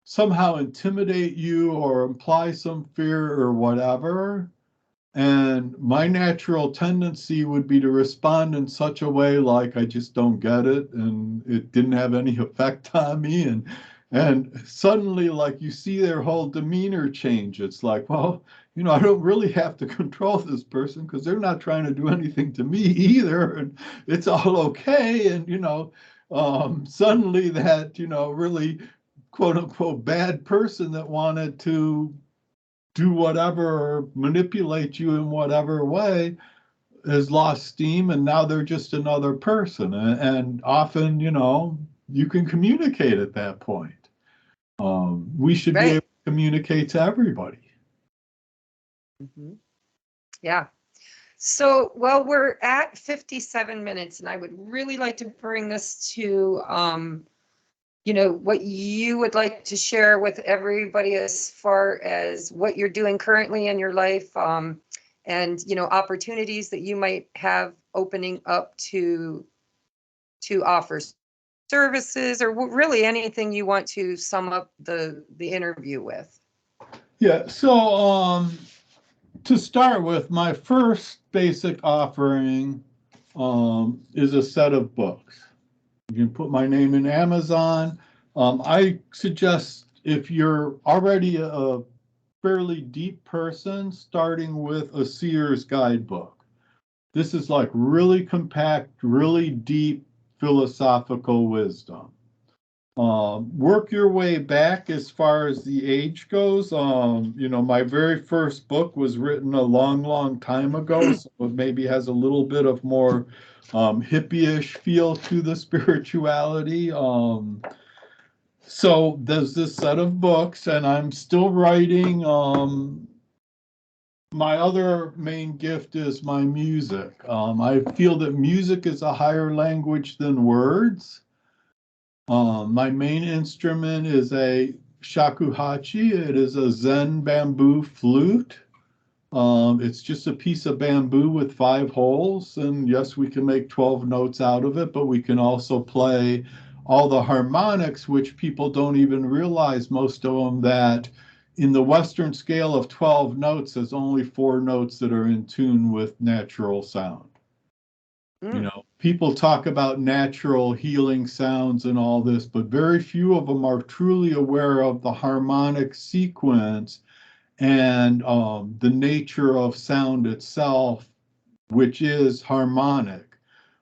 somehow intimidate you or imply some fear or whatever. And my natural tendency would be to respond in such a way like I just don't get it, and it didn't have any effect on me. And suddenly, like, you see their whole demeanor change. It's like, well, I don't really have to control this person because they're not trying to do anything to me either, and it's all okay. And suddenly that really quote unquote bad person that wanted to do whatever or manipulate you in whatever way has lost steam, and now they're just another person. And often, you can communicate at that point. We should be able Right. to communicate to everybody. Hmm. Yeah. So, well, we're at 57 minutes, and I would really like to bring this to, what you would like to share with everybody as far as what you're doing currently in your life, and, opportunities that you might have opening up to offer services, or really anything you want to sum up the interview with. Yeah. So, to start with, my first basic offering is a set of books. You can put my name in Amazon. I suggest, if you're already a fairly deep person, starting with a Seer's guidebook. This is like really compact, really deep philosophical wisdom. Work your way back as far as the age goes. My very first book was written a long, long time ago, so it maybe has a little bit of more hippie-ish feel to the spirituality. So there's this set of books, and I'm still writing. My other main gift is my music. I feel that music is a higher language than words. My main instrument is a shakuhachi. It is a Zen bamboo flute. It's just a piece of bamboo with 5 holes. And yes, we can make 12 notes out of it, but we can also play all the harmonics, which people don't even realize, most of them, that in the Western scale of 12 notes, there's only 4 notes that are in tune with natural sound. Mm. People talk about natural healing sounds and all this, but very few of them are truly aware of the harmonic sequence and the nature of sound itself, which is harmonic.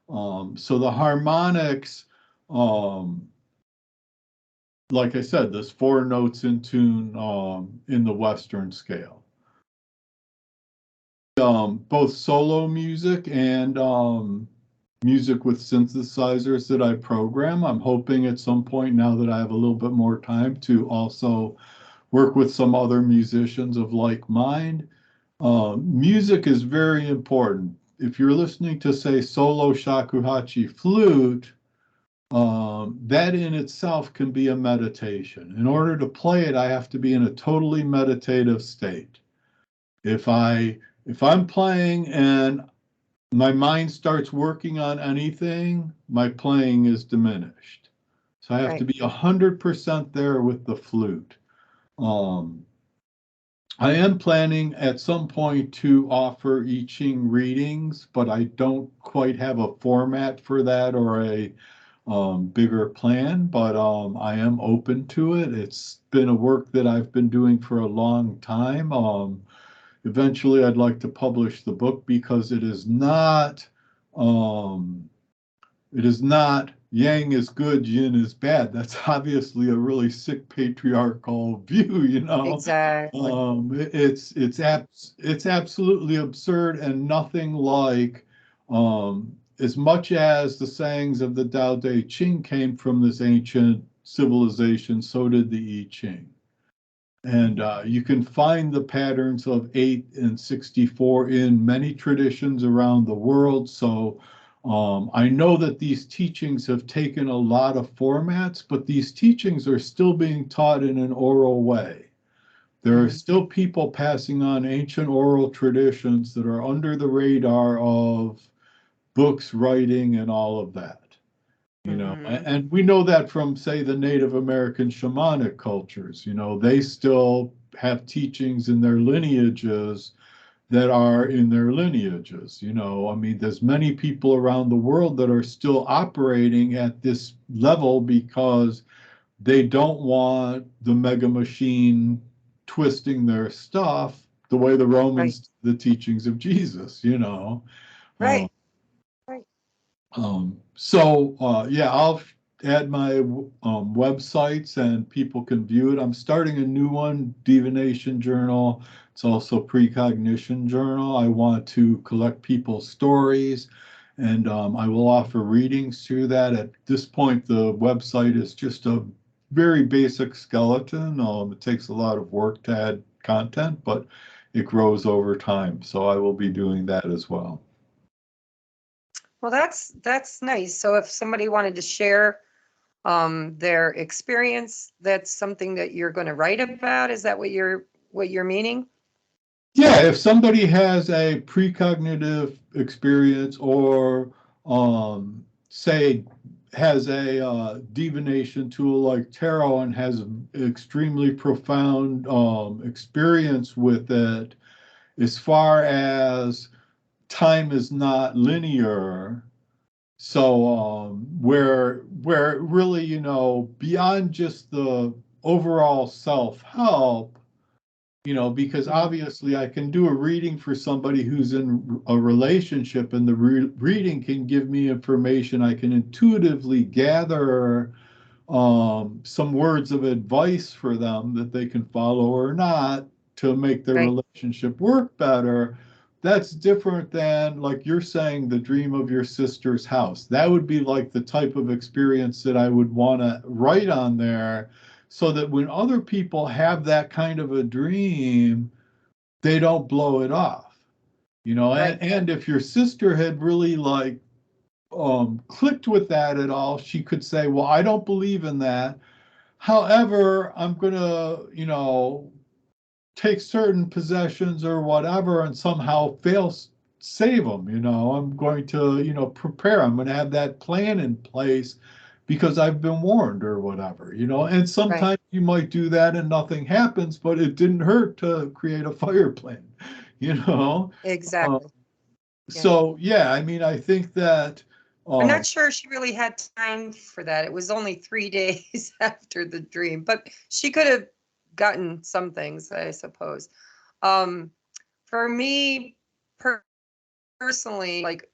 So the harmonics, um, like I said, there's 4 notes in tune in the Western scale. Both solo music and music with synthesizers that I program. I'm hoping at some point, now that I have a little bit more time, to also work with some other musicians of like mind. Music is very important. If you're listening to, say, solo shakuhachi flute, that in itself can be a meditation. In order to play it, I have to be in a totally meditative state. If I'm playing and my mind starts working on anything, my playing is diminished. So I have to Right. be 100% there with the flute. Um, I am planning at some point to offer I Ching readings, but I don't quite have a format for that or a bigger plan, but I am open to it. It's been a work that I've been doing for a long time. Eventually, I'd like to publish the book, because um, it is not yang is good, yin is bad. That's obviously a really sick patriarchal view, Exactly. It's absolutely absurd, and nothing like, as much as the sayings of the Tao Te Ching came from this ancient civilization, so did the I Ching. And you can find the patterns of 8 and 64 in many traditions around the world. So I know that these teachings have taken a lot of formats, but these teachings are still being taught in an oral way. There are Mhm. still people passing on ancient oral traditions that are under the radar of books, writing, and all of that. Mhm. And we know that from, say, the Native American shamanic cultures. They still have teachings in their lineages that are in their lineages. I mean, there's many people around the world that are still operating at this level because they don't want the mega machine twisting their stuff the way the Right. Romans, the teachings of Jesus. Uh, Right. Right. yeah, I'll add my websites and people can view it. I'm starting a new one, Divination Journal. It's also Precognition Journal. I want to collect people's stories and I will offer readings through that. At this point, the website is just a very basic skeleton. It takes a lot of work to add content, but it grows over time. So I will be doing that as well. Well, that's nice. So if somebody wanted to share their experience, that's something that you're going to write about. Is that what you're meaning? Yeah, if somebody has a precognitive experience or say has a divination tool like tarot and has extremely profound experience with it, as far as time is not linear, so where really, beyond just the overall self-help, because Mhm. obviously I can do a reading for somebody who's in a relationship, and the reading can give me information. I can intuitively gather some words of advice for them that they can follow or not to make their Right. relationship work better. That's different than, like you're saying, the dream of your sister's house. That would be like the type of experience that I would want to write on there so that when other people have that kind of a dream, they don't blow it off. Right. And if your sister had really like clicked with that at all, she could say, well, I don't believe in that. However, I'm going to, take certain possessions or whatever and somehow save them. I'm going to, prepare. I'm going to have that plan in place because I've been warned or whatever. And Right. sometimes you might do that and nothing happens, but it didn't hurt to create a fire plan, you know? Uh, Exactly. Yeah. so yeah, I mean, I think that, I'm um, not sure she really had time for that. It was only 3 days after the dream, but she could have gotten some things, I suppose. Um, for me personally, like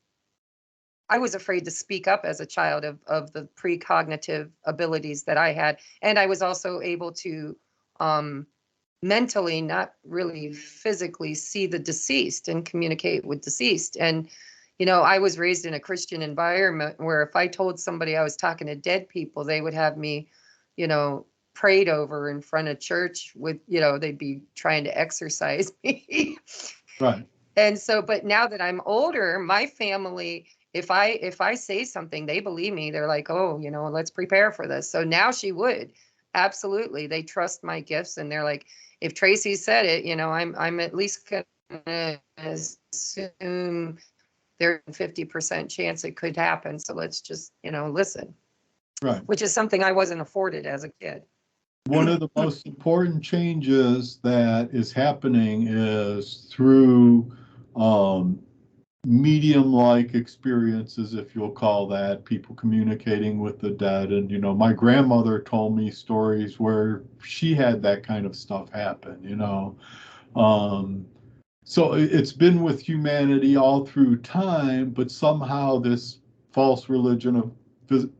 I was afraid to speak up as a child of the precognitive abilities that I had. And I was also able to um, mentally, not really physically, see the deceased and communicate with deceased. And, I was raised in a Christian environment where if I told somebody I was talking to dead people, they would have me, you know, prayed over in front of church with, they'd be trying to exorcise me. right, And so, but now that I'm older, my family, if I say something, they believe me. They're like, oh, let's prepare for this. So now she would. Absolutely. They trust my gifts and they're like, if Tracie said it, I'm at least gonna assume there's a 50% chance it could happen. So let's just, listen, right. which is something I wasn't afforded as a kid. One of the most important changes that is happening is through um, medium-like experiences, if you'll call that, people communicating with the dead. And, my grandmother told me stories where she had that kind of stuff happen. Um, so it's been with humanity all through time, but somehow this false religion of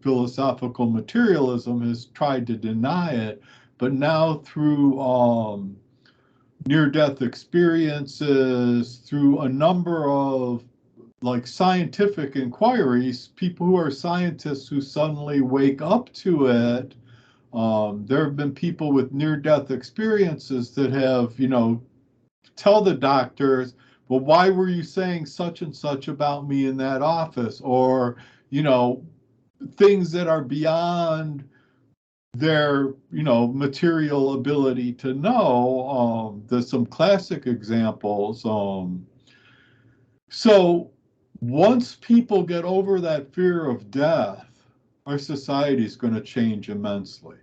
philosophical materialism has tried to deny it. But now through near-death experiences, through a number of like scientific inquiries, people who are scientists who suddenly wake up to it, There have been people with near-death experiences that have, tell the doctors, well, why were you saying such and such about me in that office? Or, you know, things that are beyond their, material ability to know. There's some classic examples. So once people get over that fear of death, our society is going to change immensely.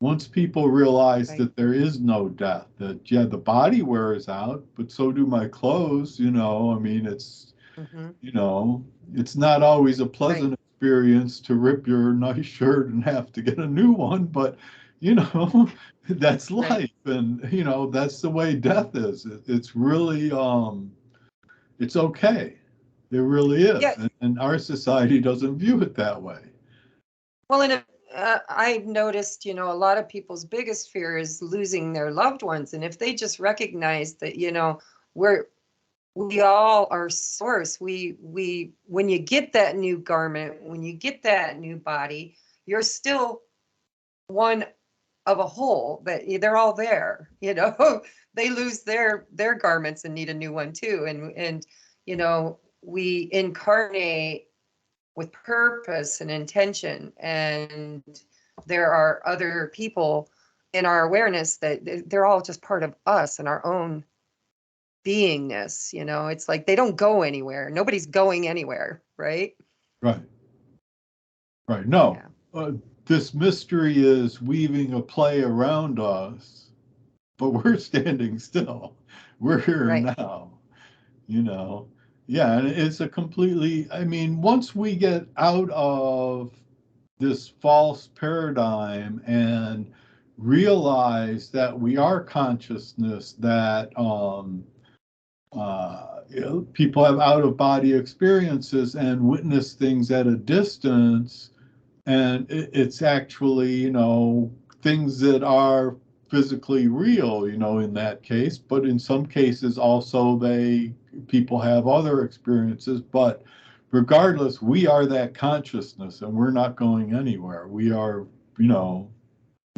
Once people realize Right. that there is no death, that, yeah, the body wears out, but so do my clothes, I mean, Hmm. you know, it's not always a Right. pleasant experience to rip your nice shirt and have to get a new one, but, that's Right. life. And, that's the way death is. It's really, it's okay. It really Yeah. is. And our society doesn't view it that way. Well, and I've noticed, a lot of people's biggest fear is losing their loved ones. And if they just recognize that, we're we all are source. When you get that new garment, when you get that new body, you're still one of a whole, that they're all there, they lose their garments and need a new one too. And we incarnate with purpose and intention, and there are other people in our awareness that they're all just part of us and our own beingness. It's like they don't go anywhere, nobody's going anywhere, right? Right. Right. No, Yeah. this mystery is weaving a play around us, but we're standing still. We're here Right. now, you know. Yeah, and it's a completely, I mean, once we get out of this false paradigm and realize that we are consciousness, that people have out of body experiences and witness things at a distance, and it's actually, things that are physically real, in that case, but in some cases also people have other experiences. But regardless, we are that consciousness and we're not going anywhere. You know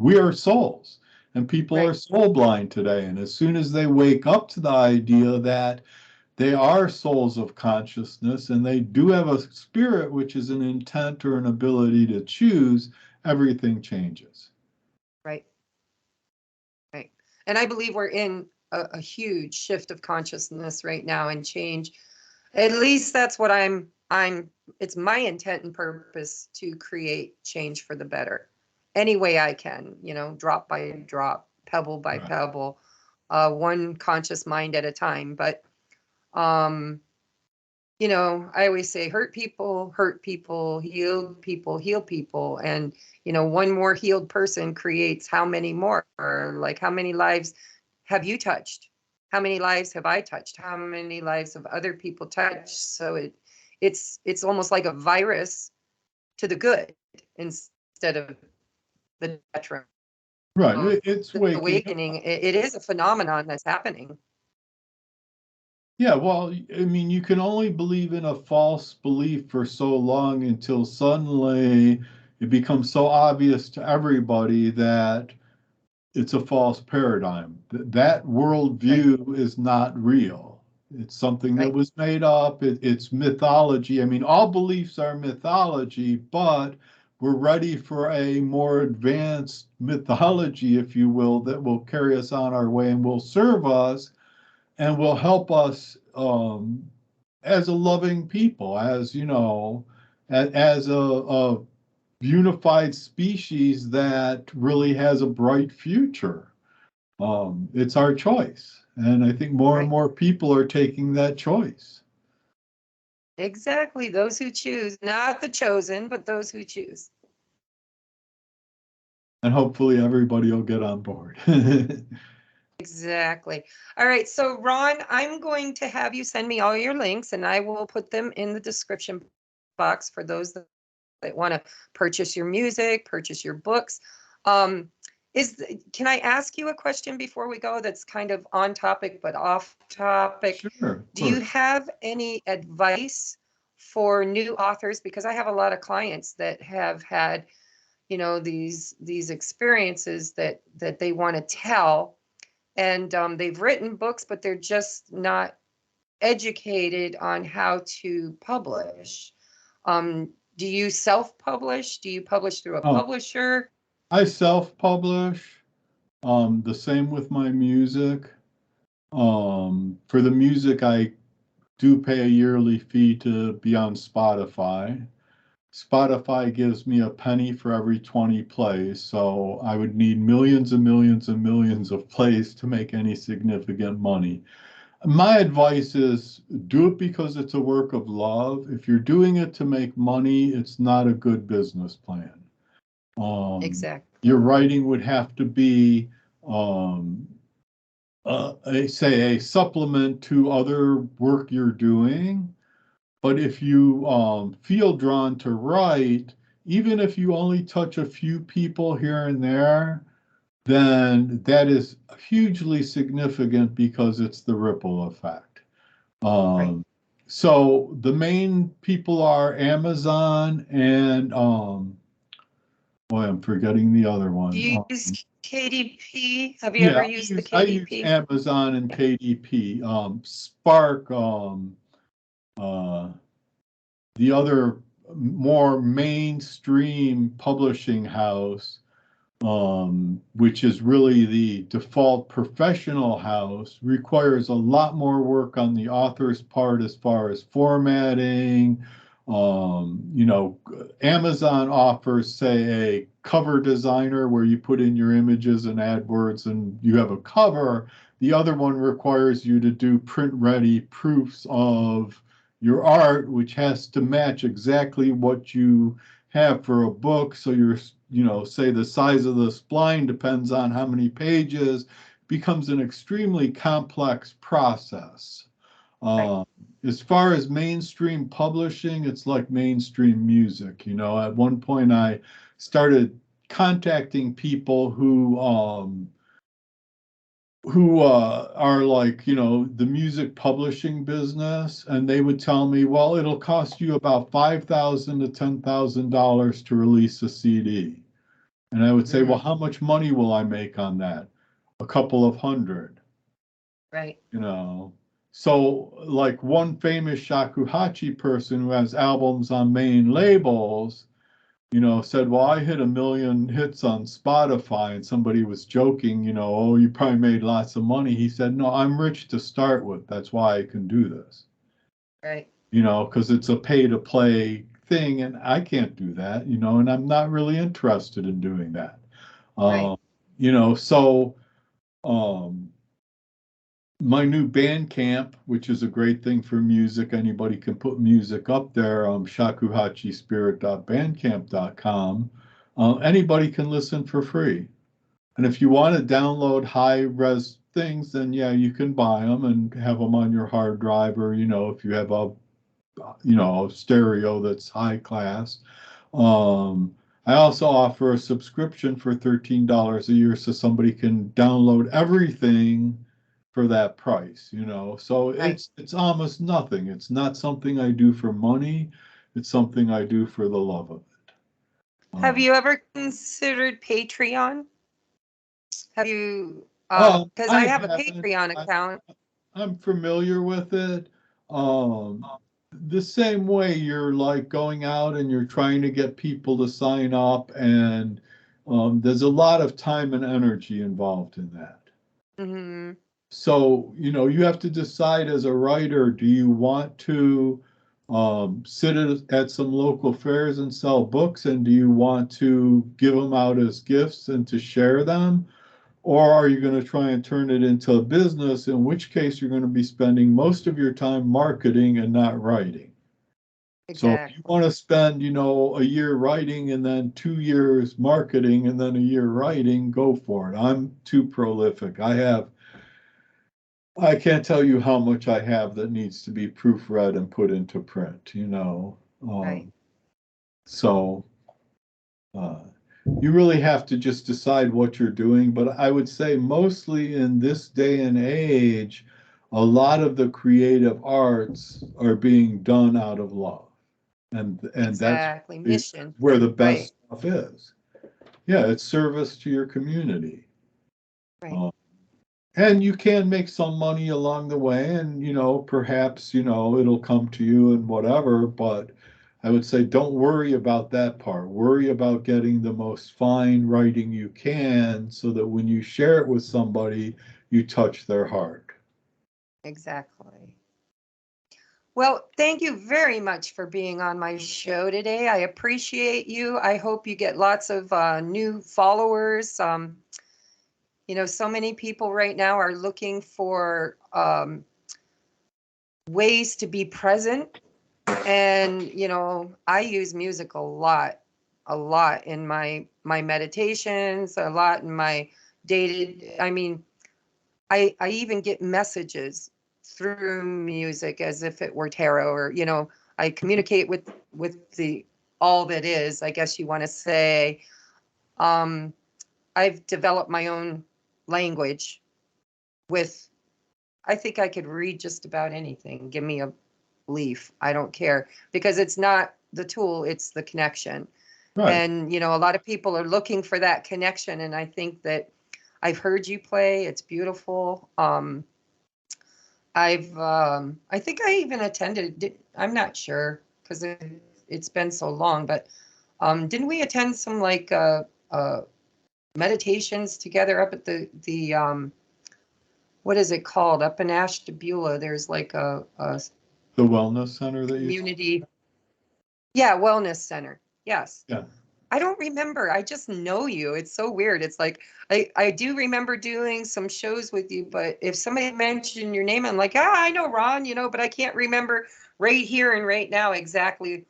we are souls, and people are Right. soul blind today. And as soon as they wake up to the idea that they are souls of consciousness and they do have a spirit, which is an intent or an ability to choose, everything changes. Right. Right. And I believe we're in a huge shift of consciousness right now and change. At least that's what it's my intent and purpose to create change for the better. Any way I can, drop by drop, pebble by Right. pebble, one conscious mind at a time. But um, I always say hurt people, heal people. And, one more healed person creates how many more? Or like, how many lives have you touched? How many lives have I touched? How many lives have other people touched? So it's almost like a virus to the good instead of the detriment. Right. It's The waking awakening, up. it is a phenomenon that's happening. Yeah, well, I mean, you can only believe in a false belief for so long until suddenly it becomes so obvious to everybody that it's a false paradigm. That Right. worldview is not real. It's something that Right. was made up. It's mythology. I mean, all beliefs are mythology, but we're ready for a more advanced mythology, if you will, that will carry us on our way and will serve us and will help us, as a loving people, as as a unified species that really has a bright future. It's our choice. And I think more and Right. more people are taking that choice. Exactly. Those who choose, not the chosen, but those who choose. And hopefully everybody will get on board. Exactly. All right. So, Ron, I'm going to have you send me all your links and I will put them in the description box for those that want to purchase your music, purchase your books. Um, can I ask you a question before we go that's kind of on topic but off topic? Sure, of Do you course. have any advice for new authors? Because I have a lot of clients that have had you know, these experiences that they want to tell. And they've written books, but they're just not educated on how to publish. Do you self-publish? Do you publish through a Oh, publisher? I self-publish. The same with my music. For the music, I do pay a yearly fee to be on Spotify. Spotify gives me a penny for every 20 plays, so I would need millions and millions and millions of plays to make any significant money. My advice is do it because it's a work of love. If you're doing it to make money, it's not a good business plan. Exactly. Your writing would have to be, say, a supplement to other work you're doing. But if you feel drawn to write, even if you only touch a few people here and there, then that is hugely significant because it's the ripple effect. Right. Um, so the main people are Amazon and boy, I'm forgetting the other Do one. you use KDP? Have you ever Yeah, used the I use KDP? Amazon and KDP. Spark, uh, the other more mainstream publishing house, which is really the default professional house, requires a lot more work on the author's part as far as formatting. You know, Amazon offers, say, a cover designer where you put in your images and AdWords and you have a cover. The other one requires you to do print ready proofs of your art, which has to match exactly what you have for a book. So you're, you know, say the size of the spline depends on how many pages, becomes an extremely complex process. Right. Uh, as far as mainstream publishing, it's like mainstream music. You know, at one point I started contacting people who are like, you know, the music publishing business, and they would tell me, well, it'll cost you about $5,000 to $10,000 to release a CD. And I would say, well, Mm, how much money will I make on that? A couple of hundred, right. you know. So, like one famous shakuhachi person who has albums on main labels, you know, said, well, I hit 1 million hits on Spotify, and somebody was joking, you know, oh, you probably made lots of money. He said, no, I'm rich to start with. That's why I can do this, Right. you know, because it's a pay to play thing, and I can't do that, you know, and I'm not really interested in doing that. Right. Um, you know, so um, my new Bandcamp, which is a great thing for music, anybody can put music up there, shakuhachispirit.bandcamp.com. Anybody can listen for free. And if you want to download high res things, then yeah, you can buy them and have them on your hard drive, or, you know, if you have a, you know, a stereo that's high class. Um, I also offer a subscription for $13 a year so somebody can download everything for that price, you know. So Right. it's almost nothing. It's not something I do for money. It's something I do for the love of it. Have Um, you ever considered Patreon? Have you, because I I have a haven't. Patreon account. I'm familiar with it. Um, the same way you're like going out and you're trying to get people to sign up, and there's a lot of time and energy involved in that. Hmm. So, you know, you have to decide as a writer, do you want to sit at some local fairs and sell books, and do you want to give them out as gifts and to share them? Or are you going to try and turn it into a business, in which case you're going to be spending most of your time marketing and not writing? So if you Exactly. want to spend, you know, a year writing and then 2 years marketing and then a year writing, go for it. I'm too prolific. I can't tell you how much I have that needs to be proofread and put into print, you know. Right. So uh, you really have to just decide what you're doing. But I would say mostly in this day and age, a lot of the creative arts are being done out of love. And that's Exactly. Mission. where the Right. best stuff is. yeah, it's service to your community. Right. Uh, and you can make some money along the way, and perhaps it'll come to you and whatever, but I would say don't worry about that part. Worry about getting the most fine writing you can so that when you share it with somebody, you touch their heart. Exactly. Well, thank you very much for being on my show today. I appreciate you. I hope you get lots of new followers. So many people right now are looking for ways to be present. And, I use music a lot in my meditations, a lot in my dated, I mean, I even get messages through music as if it were tarot, or I communicate with the all that is, I guess you want to say. um I've developed my own language with, I think I could read just about anything. Give me a leaf, I don't care, because it's not the tool, it's the connection. Right. And a lot of people are looking for that connection, and I think that I've heard you play, it's beautiful. I think I even attended, I'm not sure because it's been so long, but didn't we attend some like meditations together up at the what is it called, up in Ashtabula? There's like a The wellness center that you, community, yeah, wellness center. Yes. yeah. I don't remember. I just know you. It's so weird. It's like I do remember doing some shows with you, but if somebody mentioned your name, I'm like, I know Ron, but I can't remember right here and right now exactly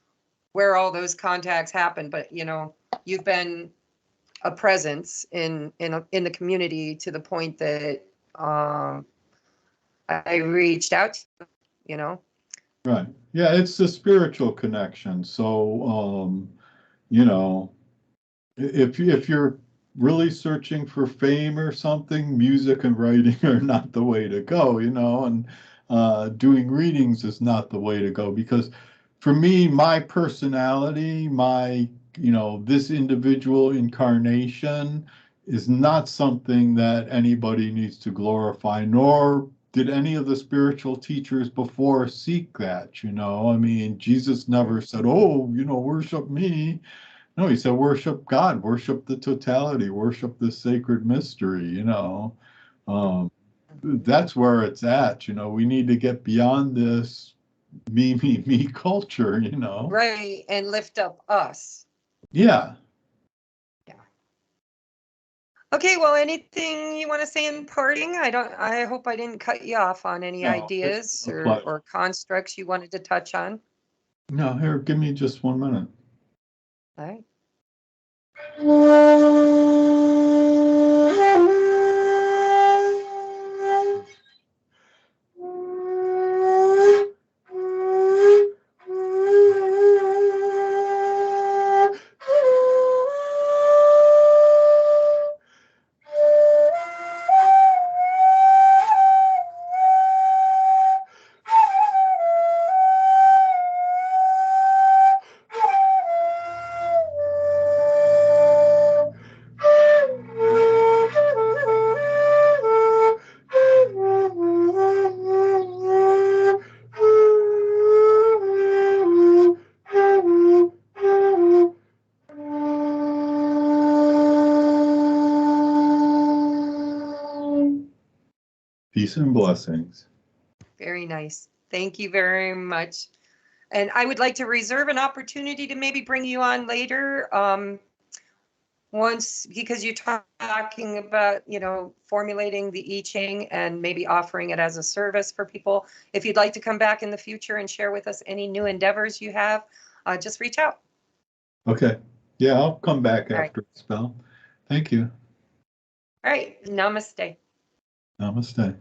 where all those contacts happened. But you've been a presence in the community to the point that I reached out to you. Right. Yeah, it's the spiritual connection. So, you know, if you're really searching for fame or something, music and writing are not the way to go, and doing readings is not the way to go because for me, my personality, this individual incarnation is not something that anybody needs to glorify, nor did any of the spiritual teachers before seek that, I mean, Jesus never said, oh, worship me. No, he said, worship God, worship the totality, worship the sacred mystery. Um, that's where it's at. We need to get beyond this me, me, me culture. Right, and lift up us. Yeah. Yeah. Okay, well, anything you want to say in parting? I hope I didn't cut you off on any No, it's ideas a or pleasure. or constructs you wanted to touch on. No, here, give me just 1 minute. All right. Peace and blessings. Very nice. Thank you very much. And I would like to reserve an opportunity to maybe bring you on later. Once, because you're talking about, formulating the I Ching and maybe offering it as a service for people. If you'd like to come back in the future and share with us any new endeavors you have, just reach out. Okay. Yeah, I'll come back All right. after a spell. Thank you. All right. Namaste. Namaste.